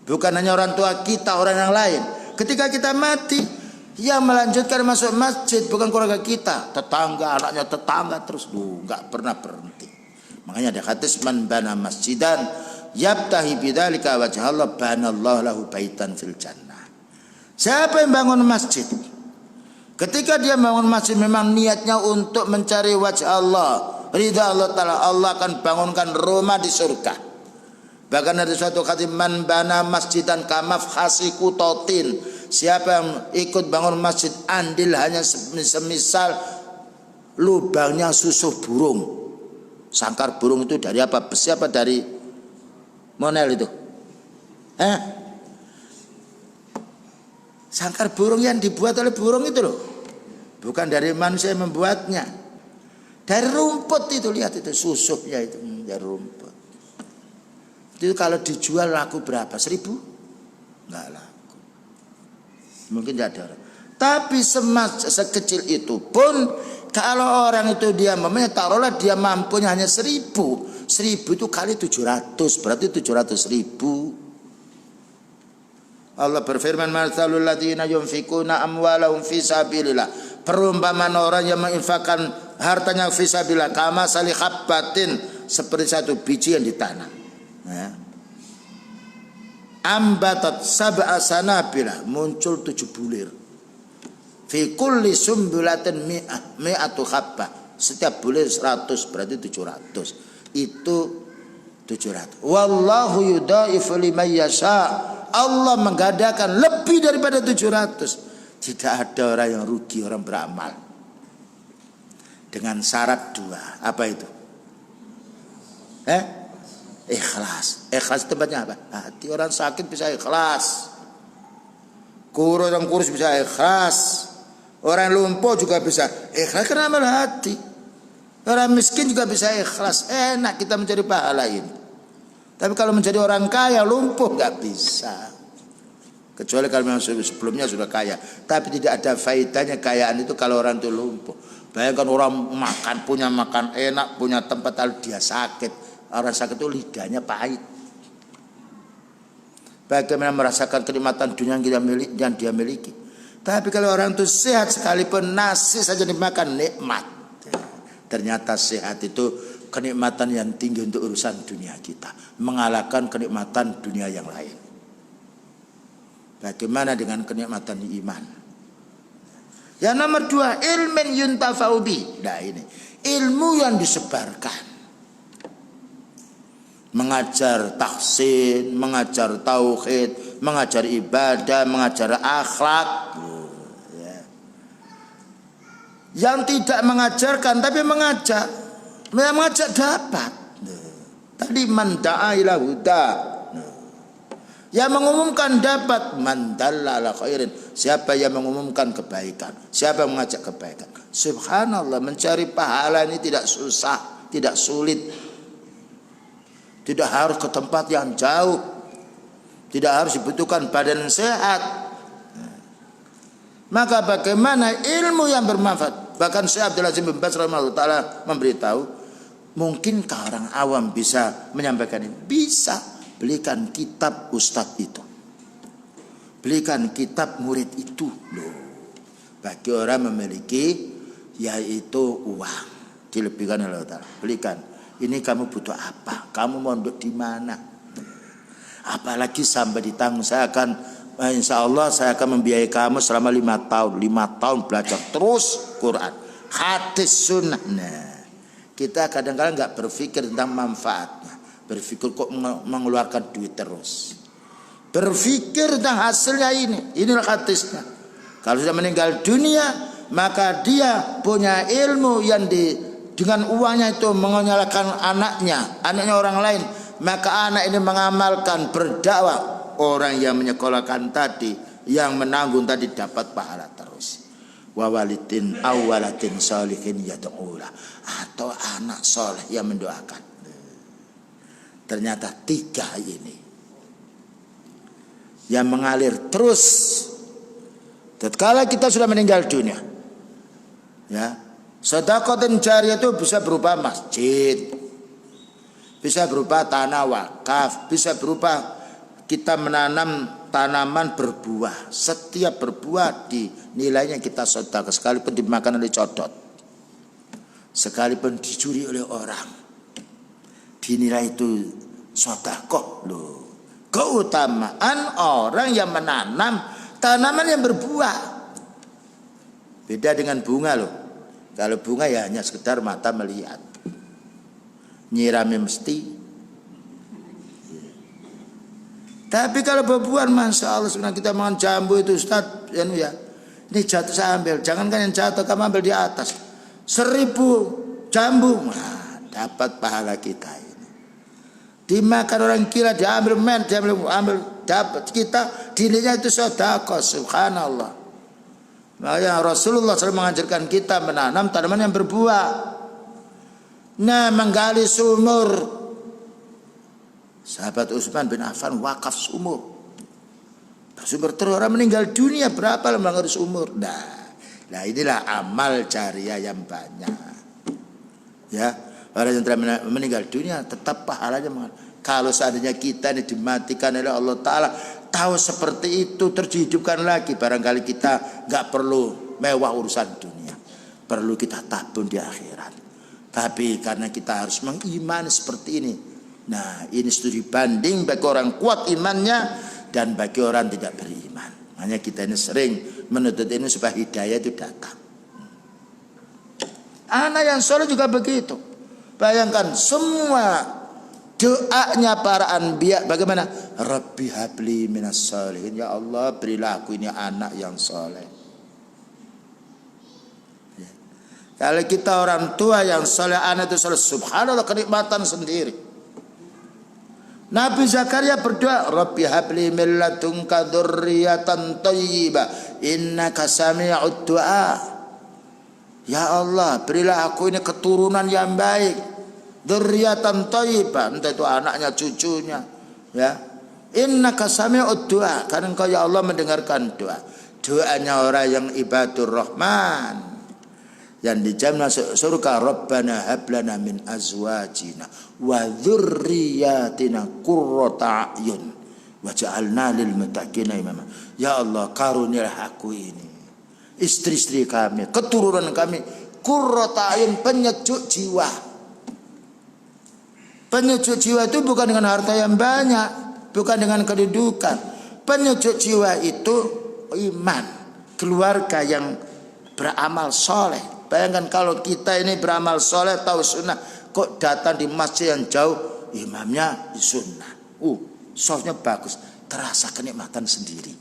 Bukan hanya orang tua kita, orang yang lain. Ketika kita mati, yang melanjutkan masuk masjid bukan keluarga kita, tetangga, anaknya tetangga, terus nggak pernah berhenti. Makanya ada hadis, man bana masjidan yabtahi bidzalika wajha Allah banallahu lahu baitan fil jannah. Siapa yang bangun masjid, ketika dia bangun masjid memang niatnya untuk mencari wajah Allah, ridha Allah Ta'ala, Allah akan bangunkan rumah di surga. Bahkan ada suatu hadis, man bana masjidan kamafhasi kutotin. Siapa yang ikut bangun masjid, andil hanya semisal lubangnya susuh burung. Sangkar burung itu dari apa? Besi apa dari monel itu? Sangkar burung yang dibuat oleh burung itu loh, bukan dari manusia yang membuatnya. Dari rumput itu, lihat itu susuhnya itu dari rumput. Itu kalau dijual laku berapa? 1.000? Enggak laku. Mungkin tidak ada orang. Tapi sekecil itu pun, kalau orang itu dia mempunyai, taruhlah dia mampunya hanya 1.000. 1.000 itu kali 700, berarti 700.000. Allah berfirman, matsalul ladzina yunfikuna amwalahum fi sabilillah. Perumpamaan orang yang menginfakkan hartanya fi sabilillah, kama sali habbatin, seperti 1 biji yang ditanam. Ya. Ambatat sab'a sanabila, muncul 7 bulir. Fi kulli sumbulatin mi'atu habbah. Setiap bulir 100, berarti 700. Itu 700. Wallahu yudhaifu liman yasha. Allah menggadaikan lebih daripada 700. Tidak ada orang yang rugi, orang beramal. Dengan syarat 2. Apa itu? Ikhlas. Ikhlas tempatnya apa? Hati. Orang sakit bisa ikhlas. Orang kurus bisa ikhlas. Orang lumpuh juga bisa ikhlas, karena amal hati. Orang miskin juga bisa ikhlas. Enak kita mencari pahala ini. Tapi kalau menjadi orang kaya lumpuh nggak bisa. Kecuali kalau memang sebelumnya sudah kaya. Tapi tidak ada faedahnya kekayaan itu kalau orang itu lumpuh. Bayangkan orang punya makan enak, punya tempat lalu dia sakit. Orang sakit itu lidahnya pahit. Bagaimana merasakan kenikmatan dunia yang dia miliki. Tapi kalau orang itu sehat sekalipun nasi saja dimakan nikmat. Ternyata sehat itu kenikmatan yang tinggi untuk urusan dunia kita, mengalahkan kenikmatan dunia yang lain. Bagaimana dengan kenikmatan iman? Yang nomor 2, ilmin yuntafa'u bi. Nah ini ilmu yang disebarkan, mengajar tahsin, mengajar tauhid, mengajar ibadah, mengajar akhlak. Yang tidak mengajarkan tapi mengajak dapat. Tadi man da'a ila huda. Yang mengumumkan dapat, man dalla ala khairin. Siapa yang mengumumkan kebaikan, siapa yang mengajak kebaikan. Subhanallah, mencari pahala ini tidak susah, tidak sulit. Tidak harus ke tempat yang jauh. Tidak harus dibutuhkan badan sehat. Maka bagaimana ilmu yang bermanfaat? Bahkan Syekh Abdul Aziz bin Baz rahimahullah ta'ala memberitahu, mungkinkah orang awam bisa menyampaikan ini? Bisa. Belikan kitab ustadz itu, belikan kitab murid itu. Loh, bagi orang memiliki yaitu uang, dilebihkan oleh Allah Ta'ala. Belikan. Ini kamu butuh apa? Kamu mondok di mana? Apalagi sampai ditanggung, saya akan insya Allah saya akan membiayai kamu selama 5 tahun. 5 tahun belajar terus Quran, hadis, sunnah. Nah, kita kadang-kadang nggak berpikir tentang manfaatnya. Berpikir kok mengeluarkan duit terus. Berpikir tentang hasilnya ini. Inilah hadisnya. Kalau sudah meninggal dunia, maka dia punya ilmu yang dengan uangnya itu mengenyalakan anaknya orang lain. Maka anak ini mengamalkan, berdakwah. Orang yang menyekolahkan tadi, yang menanggung tadi dapat pahala terus. Wa walidin awwalatin sholihin yad'ula, atau anak soleh yang mendoakan. Ternyata 3 ini yang mengalir terus tatkala kita sudah meninggal dunia. Ya, sedekah jariyah itu bisa berupa masjid, bisa berupa tanah wakaf, bisa berupa kita menanam tanaman berbuah. Setiap berbuah nilainya kita sedekah, sekalipun dimakan oleh codot, sekalipun dicuri oleh orang, dinilai itu sedekah. Loh, keutamaan orang yang menanam tanaman yang berbuah. Beda dengan bunga loh. Kalau bunga ya hanya sekedar mata melihat, nyirami mesti. Tapi kalau berbuah, masya Allah, sebenarnya kita makan jambu itu Ustaz, ya, ini jatuh saya ambil. Jangankan yang jatuh, kamu ambil di atas. 1000 jambu, nah, dapat pahala kita ini. Dimakan orang kira, diambil dapat kita, dirinya itu sedekah. Subhanallah. Makanya Rasulullah SAW mengajarkan kita menanam tanaman yang berbuah. Nah, menggali sumur. Sahabat Utsman bin Affan wakaf sumur. Sumur terus, orang meninggal dunia berapa lama ngurus sumur. Nah inilah amal jariah yang banyak. Ya, orang yang telah meninggal dunia tetap pahalanya. Kalau seandainya kita ini dimatikan oleh Allah Ta'ala, tahu seperti itu, terus dihidupkan lagi, barangkali kita gak perlu mewah urusan dunia, perlu kita tabung di akhirat. Tapi karena kita harus mengimani seperti ini, nah ini studi banding bagi orang kuat imannya dan bagi orang tidak beriman. Makanya kita ini sering menuntut ini supaya hidayah itu datang. Anak yang soleh juga begitu. Bayangkan semua doanya para anbiya bagaimana? Rabbi habli minas sholihin. Ya Allah, berilah aku ini anak yang soleh. Ya. Kalau kita orang tua yang soleh, anak itu soleh, subhanallah, kenikmatan sendiri. Nabi Zakaria berdoa, Rabbi habli min ladunka dzurriyyatan thayyibah innaka sami'ud du'a. Ya Allah, berilah aku ini keturunan yang baik, dzurriatan thayyibah, entah itu anaknya, cucunya, ya. Innaka sami'ud du'a, karena Engkau ya Allah mendengarkan doa. Doanya orang yang ibadur rahman, yang dijamin masuk surga. Rabbana hablana min azwajina wa dzurriyyatina qurrata a'yun waj'alna lil muttaqina imama. Ya Allah, karunialah aku ini, istri-istri kami, keturunan kami, qurrata a'yun, penyejuk jiwa. Penyejuk jiwa itu bukan dengan harta yang banyak, bukan dengan kedudukan. Penyejuk jiwa itu iman, keluarga yang beramal soleh. Bayangkan kalau kita ini beramal soleh, tahu sunnah, kok datang di masjid yang jauh, imamnya di sunnah, softnya bagus, terasa kenikmatan sendiri.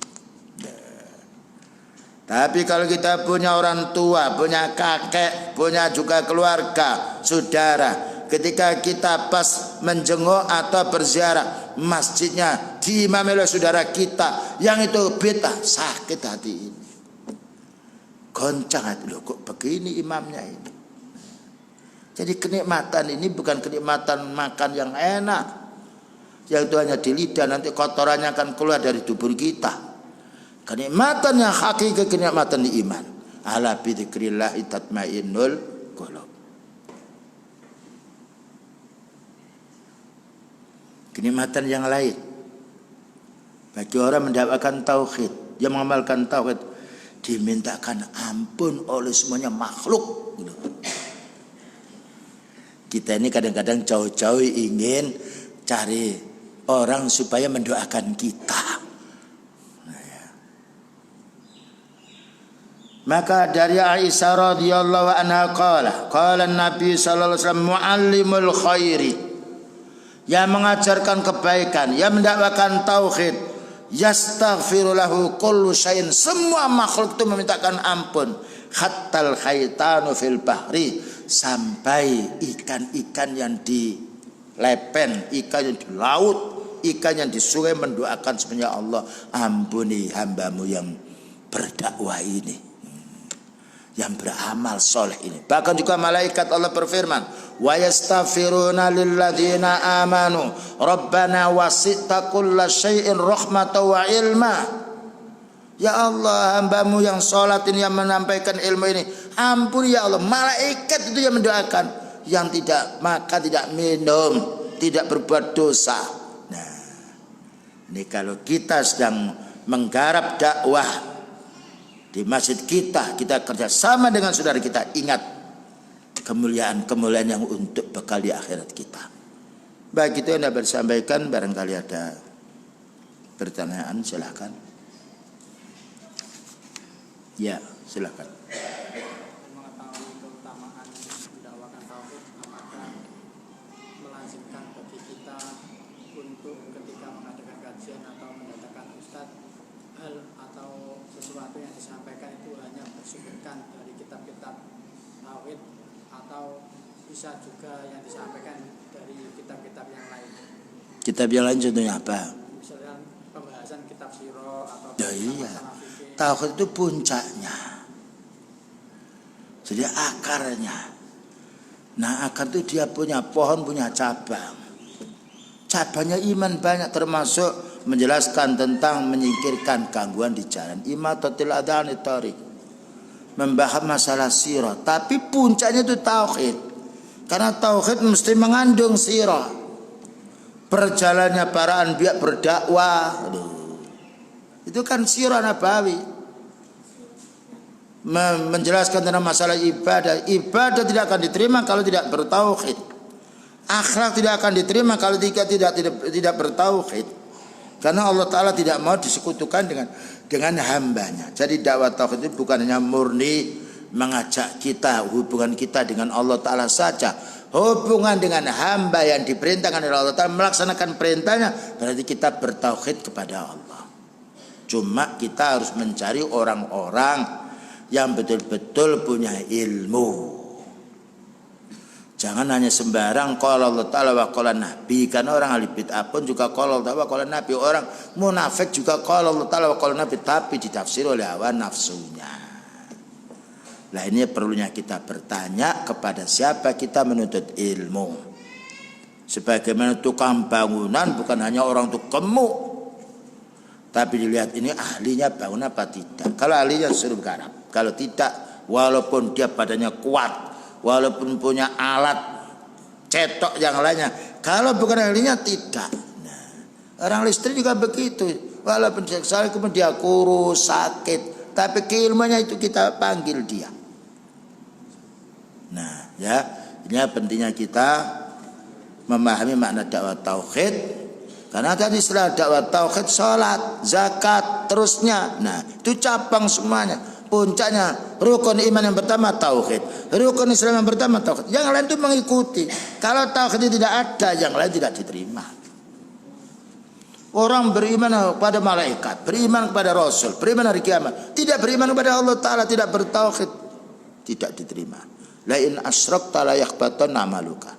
Tapi kalau kita punya orang tua, punya kakek, punya juga keluarga, saudara, ketika kita pas menjenguk atau berziarah, masjidnya diimami oleh saudara kita yang itu bid'ah, sakit hati ini. Goncang hati, loh kok begini imamnya ini. Jadi kenikmatan ini bukan kenikmatan makan yang enak, yang itu hanya di lidah, nanti kotorannya akan keluar dari tubuh kita. Kenikmatan yang hakiki, kenikmatan di iman. Ala bidzikrillah tatmainnul qulub. Kenikmatan yang lain bagi orang mendapatkan tauhid, yang mengamalkan tauhid, dimintakan ampun oleh semuanya makhluk. Kita ini kadang-kadang jauh-jauh ingin cari orang supaya mendoakan kita. Maka dari Aisyah radhiyallahu anha qala Nabi sallallahu alaihi wasallam muallimul khairi, yang mengajarkan kebaikan, yang mendakwakan tauhid, yastaghfiru lahu kullu syai'in, semua makhluk itu memintakan ampun, hattal khaitanu fil bahri, sampai ikan-ikan yang di lepen, ikan yang di laut, ikan yang di sungai mendoakan sebenarnya Allah, ampuni hambamu yang berdakwah ini, yang beramal soleh ini. Bahkan juga malaikat Allah berfirman, wa yastaghfiruna lilladzina amanu rabbana wasi'ta kulla syai'in rahmatan wa ilma. Ya Allah, hambamu yang sholat ini, yang menyampaikan ilmu ini, ampun ya Allah. Malaikat itu yang mendoakan, yang tidak makan, tidak minum, tidak berbuat dosa. Nah, ini kalau kita sedang menggarap dakwah di masjid kita kerjasama dengan saudara kita, ingat kemuliaan-kemuliaan yang untuk bekal di akhirat kita. Baik, itu yang dapat disampaikan. Barangkali ada pertanyaan, silakan. Ya, silakan. Mengetahui keutamaan mendakwakan tauhid, apakah melazimkan bagi kita untuk ketika mengadakan kajian atau mendatangkan ustadz, hal atau sesuatu yang disampaikan itu hanya bersumberkan dari kitab-kitab tauhid, atau bisa juga yang disampaikan dari kitab-kitab yang lain? Kitab yang lain contohnya apa? Misalnya pembahasan kitab siro atau iya. Tauhid itu puncaknya, jadi akarnya. Nah, akar itu dia punya pohon, punya cabang. Cabangnya iman banyak, termasuk menjelaskan tentang menyingkirkan gangguan di jalan, imatatil adhani tariq, membahas masalah sirah. Tapi puncaknya itu tauhid, karena tauhid mesti mengandung sirah. Perjalanannya para anbiya berdakwah, itu kan sirah nabawi, menjelaskan tentang masalah ibadah. Ibadah tidak akan diterima kalau tidak bertauhid. Akhlak tidak akan diterima kalau tidak bertauhid. Karena Allah Ta'ala tidak mau disekutukan dengan hambanya. Jadi dakwah tauhid itu bukan hanya murni mengajak kita, hubungan kita dengan Allah Ta'ala saja. Hubungan dengan hamba yang diperintahkan oleh Allah Ta'ala, melaksanakan perintahnya, berarti kita bertauhid kepada Allah. Cuma kita harus mencari orang-orang yang betul-betul punya ilmu. Jangan hanya sembarang qala Allah Ta'ala wa qala Nabi. Karena orang ahli bid'ah pun juga qala Allah Ta'ala wa qala Nabi. Orang munafik juga qala Allah Ta'ala wa qala Nabi, tapi ditafsir oleh hawa nafsunya. Lah ini perlunya kita bertanya kepada siapa kita menuntut ilmu. Sebagaimana tukang bangunan bukan hanya orang untuk gemuk, tapi dilihat ini ahlinya bangun apa tidak. Kalau ahlinya suruh garap, kalau tidak, walaupun dia badannya kuat, walaupun punya alat cetok yang lainnya, kalau bukan ahlinya tidak. Nah, orang listrik juga begitu, walaupun dia kurus, sakit, tapi keilmuannya itu kita panggil dia. Nah, ya, ini pentingnya kita memahami makna dakwah tauhid. Karena tadi setelah dakwah tauhid, salat, zakat, terusnya. Nah, itu cabang semuanya. Puncaknya rukun iman yang pertama tauhid, rukun Islam yang pertama tauhid. Yang lain itu mengikuti. Kalau tauhid tidak ada, yang lain tidak diterima. Orang beriman kepada malaikat, beriman kepada Rasul, beriman hari kiamat, tidak beriman kepada Allah Ta'ala, tidak bertauhid, tidak diterima. La in asyrakta la yahbatanna amaluka.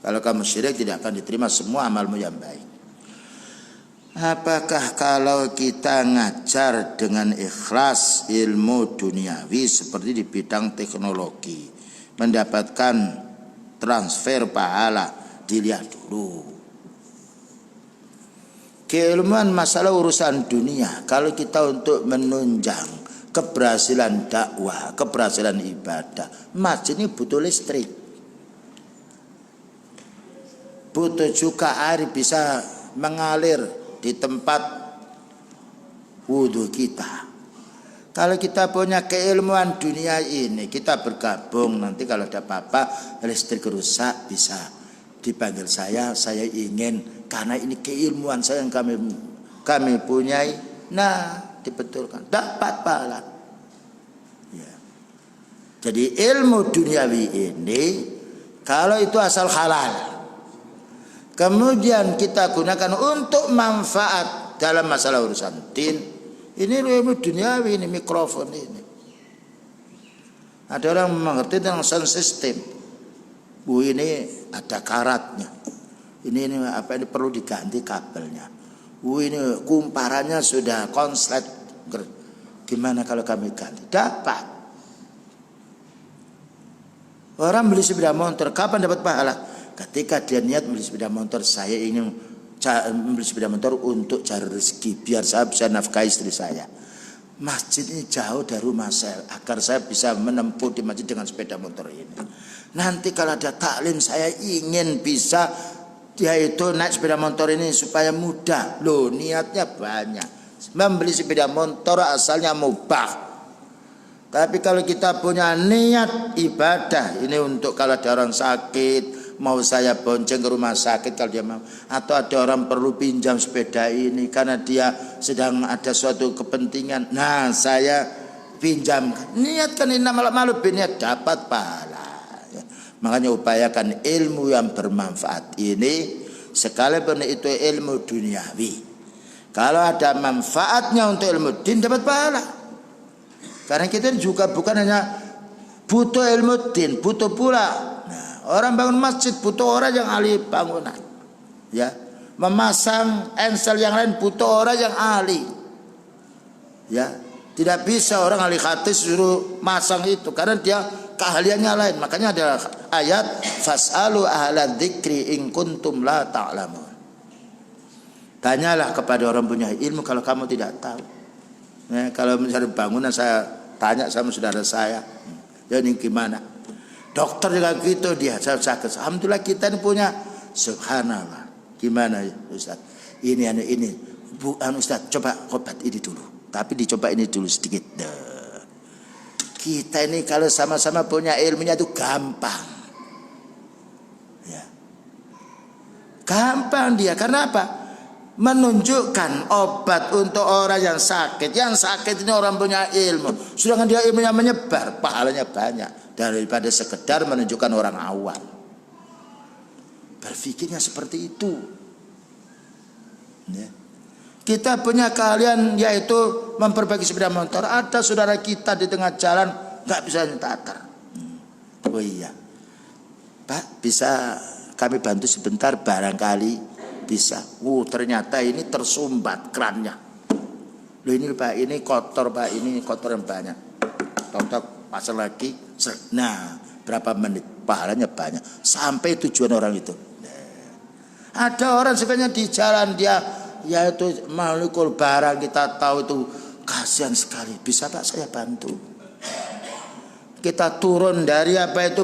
Kalau kamu syirik, tidak akan diterima semua amalmu yang baik. Apakah kalau kita ngajar dengan ikhlas ilmu duniawi seperti di bidang teknologi, mendapatkan transfer pahala? Dilihat dulu keilmuan masalah urusan dunia. Kalau kita untuk menunjang keberhasilan dakwah, keberhasilan ibadah, masjid ini butuh listrik, butuh juga air bisa mengalir di tempat wudhu kita. Kalau kita punya keilmuan dunia ini, kita bergabung, nanti kalau ada apa-apa listrik rusak bisa dipanggil saya ingin, karena ini keilmuan saya yang kami punyai. Nah, dibetulkan, dapat pahala. Ya. Jadi ilmu duniawi ini kalau itu asal halal, kemudian kita gunakan untuk manfaat dalam masalah urusan din, ini ilmu duniawi, ini mikrofon ini. Ada orang mengerti tentang sound system. Ini ada karatnya. Ini apa, ini perlu diganti kabelnya. Ini kumparannya sudah konslet. Gimana kalau kami ganti? Dapat. Orang beli sepeda motor, kapan dapat pahala? Ketika dia niat beli sepeda motor, saya ingin beli sepeda motor untuk cari rezeki, biar saya bisa nafkahi istri saya. Masjid ini jauh dari rumah saya, agar saya bisa menempuh di masjid dengan sepeda motor ini. Nanti kalau ada taklim, saya ingin bisa yaitu naik sepeda motor ini supaya mudah. Loh, niatnya banyak. Membeli sepeda motor asalnya mubah. Tapi kalau kita punya niat ibadah, ini untuk kalau ada orang sakit, mau saya bonceng ke rumah sakit kalau dia mau, atau ada orang perlu pinjam sepeda ini karena dia sedang ada suatu kepentingan, nah saya pinjam. Niatkan innamal a'malu binniyat, dapat pahala. Makanya upayakan ilmu yang bermanfaat ini, sekalipun itu ilmu duniawi. Kalau ada manfaatnya untuk ilmu din, dapat pahala. Karena kita juga bukan hanya butuh ilmu din, butuh pula. Nah, orang bangun masjid butuh orang yang ahli bangunan. Ya, memasang ensel yang lain butuh orang yang ahli. Ya, tidak bisa orang ahli hadis suruh masang itu karena dia keahliannya lain. Makanya ada ayat fas'alu ahla dzikri in kuntum la ta'lamun. Tanyalah kepada orang punya ilmu kalau kamu tidak tahu. Nah, kalau misalnya bangunan saya tanya sama saudara saya, ya ini gimana? Dokter juga gitu, dia saya sakit. Alhamdulillah kita ini punya, subhanallah. Gimana Ustaz? Ini Ustaz, coba obat ini dulu. Tapi dicoba ini dulu sedikit. Kita ini kalau sama-sama punya ilmunya itu gampang. Ya. Gampang dia. Karena apa? Menunjukkan obat untuk orang yang sakit. Yang sakit ini orang punya ilmu. Sedangkan dia ilmunya menyebar, pahalanya banyak daripada sekedar menunjukkan orang awam. Berpikirnya seperti itu. Ya. Kita punya keahlian yaitu memperbaiki sepeda motor. Ada saudara kita di tengah jalan nggak bisa nyetar. Oh iya, Pak, bisa kami bantu sebentar, barangkali bisa. Ternyata ini tersumbat krannya. Loh ini Pak, ini kotor Pak, ini kotor yang banyak. tok pasang lagi. Nah, berapa menit pahalanya banyak sampai tujuan orang itu. Ada orang sebenarnya di jalan dia yaitu malikul barang, kita tahu itu kasihan sekali. Bisa Pak saya bantu? Kita turun dari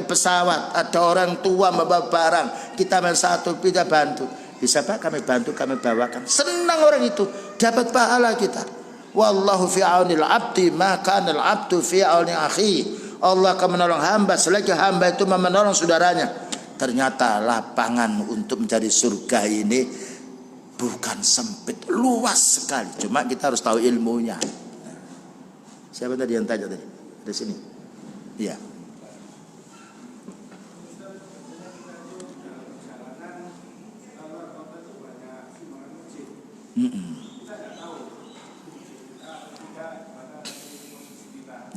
pesawat, ada orang tua membawa barang, kita satu kita bantu. Bisa Pak kami bantu, kami bawakan. Senang orang itu, dapat pahala kita. Wallahu fi aunil abdi ma kana al abdu fi auni akhi. Allah akan menolong hamba selagi hamba itu menolong saudaranya. Ternyata lapangan untuk mencari surga ini bukan sempit, luas sekali. Cuma kita harus tahu ilmunya. Siapa tadi yang tanya tadi? Di sini. Iya.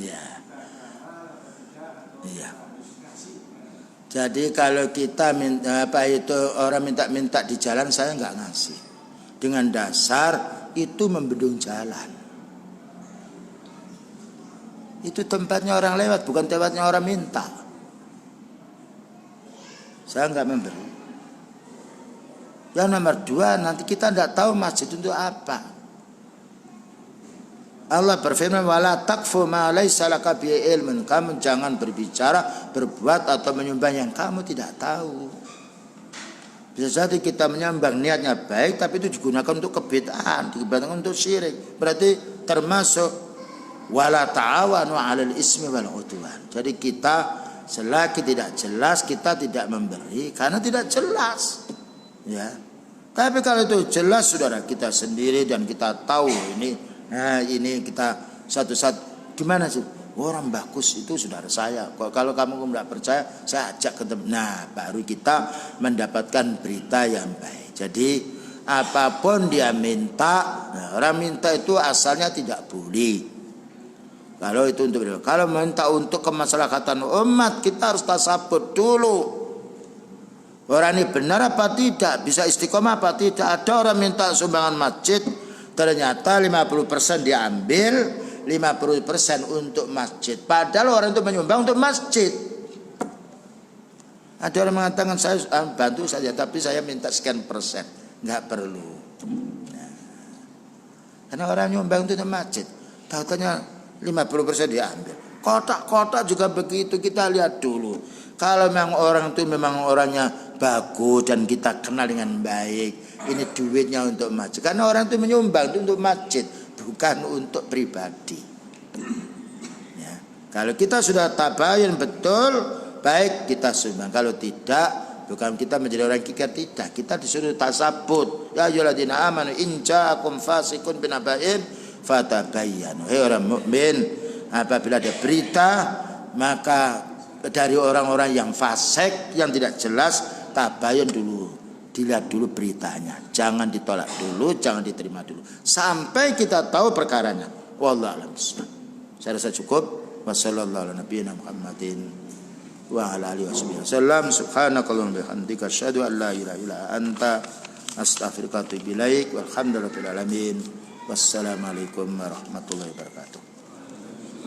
Iya. Iya. Jadi kalau kita minta orang minta di jalan, saya nggak ngasih. Dengan dasar itu membendung jalan. Itu tempatnya orang lewat, bukan tempatnya orang minta. Saya nggak memberi. Yang nomor dua, nanti kita tidak tahu masjid untuk apa. Allah berfirman, wala taqfu ma laysa laka bihi ilmun. Kamu jangan berbicara, berbuat atau menyumbang yang kamu tidak tahu. Bisa jadi kita menyumbang niatnya baik, tapi itu digunakan untuk kebid'ahan, digunakan untuk syirik. Berarti termasuk wala ta'awanu 'alal ismi wal 'udwan. Jadi kita selagi tidak jelas, kita tidak memberi karena tidak jelas. Ya. Tapi kalau itu jelas, saudara, kita sendiri dan kita tahu ini. Nah ini kita satu-satu gimana sih? Orang bagus itu saudara saya. Kalau kamu tidak percaya, saya ajak ketemu. Nah baru kita mendapatkan berita yang baik. Jadi apapun dia minta, nah, orang minta itu asalnya tidak boleh. Kalau itu untuk kalau minta untuk kemaslahatan umat, kita harus tasabut dulu. Orang ini benar apa tidak? Bisa istiqomah apa tidak? Ada orang minta sumbangan masjid, ternyata 50% diambil, 50% untuk masjid. Padahal orang itu menyumbang untuk masjid. Ada orang mengatakan saya bantu saja, tapi saya minta sekian persen. Nggak perlu. Nah, karena orang nyumbang itu untuk masjid. Tahu-tahunya 50% diambil. Kotak-kotak juga begitu, kita lihat dulu. Kalau memang orang itu memang orangnya bagus dan kita kenal dengan baik, ini duitnya untuk masjid. Karena orang itu menyumbang itu untuk masjid, bukan untuk pribadi. Ya. Kalau kita sudah tabayun betul, baik kita sumbang. Kalau tidak, bukan kita menjadi orang kikir, tidak. Kita disuruh tasabut. Ya ayyuhalladzina amanu in ja'akum fasiqun binaba'in fatabayyanu. Hei orang mukmin, apabila ada berita, maka dari orang-orang yang fasik, yang tidak jelas, tabayun dulu, dilihat dulu beritanya, jangan ditolak dulu, jangan diterima dulu, sampai kita tahu perkaranya. Wallahu a'lam bishawab. Saya rasa cukup. Wassallallahu ala nabiyina Muhammadin wa ala alihi wasallam. Subhanakallahumma bihamdika asyhadu an la ilaha illa anta astaghfiruka wa atubu ilaik. Walhamdulillahil alamin. Wassalamualaikum warahmatullahi wabarakatuh.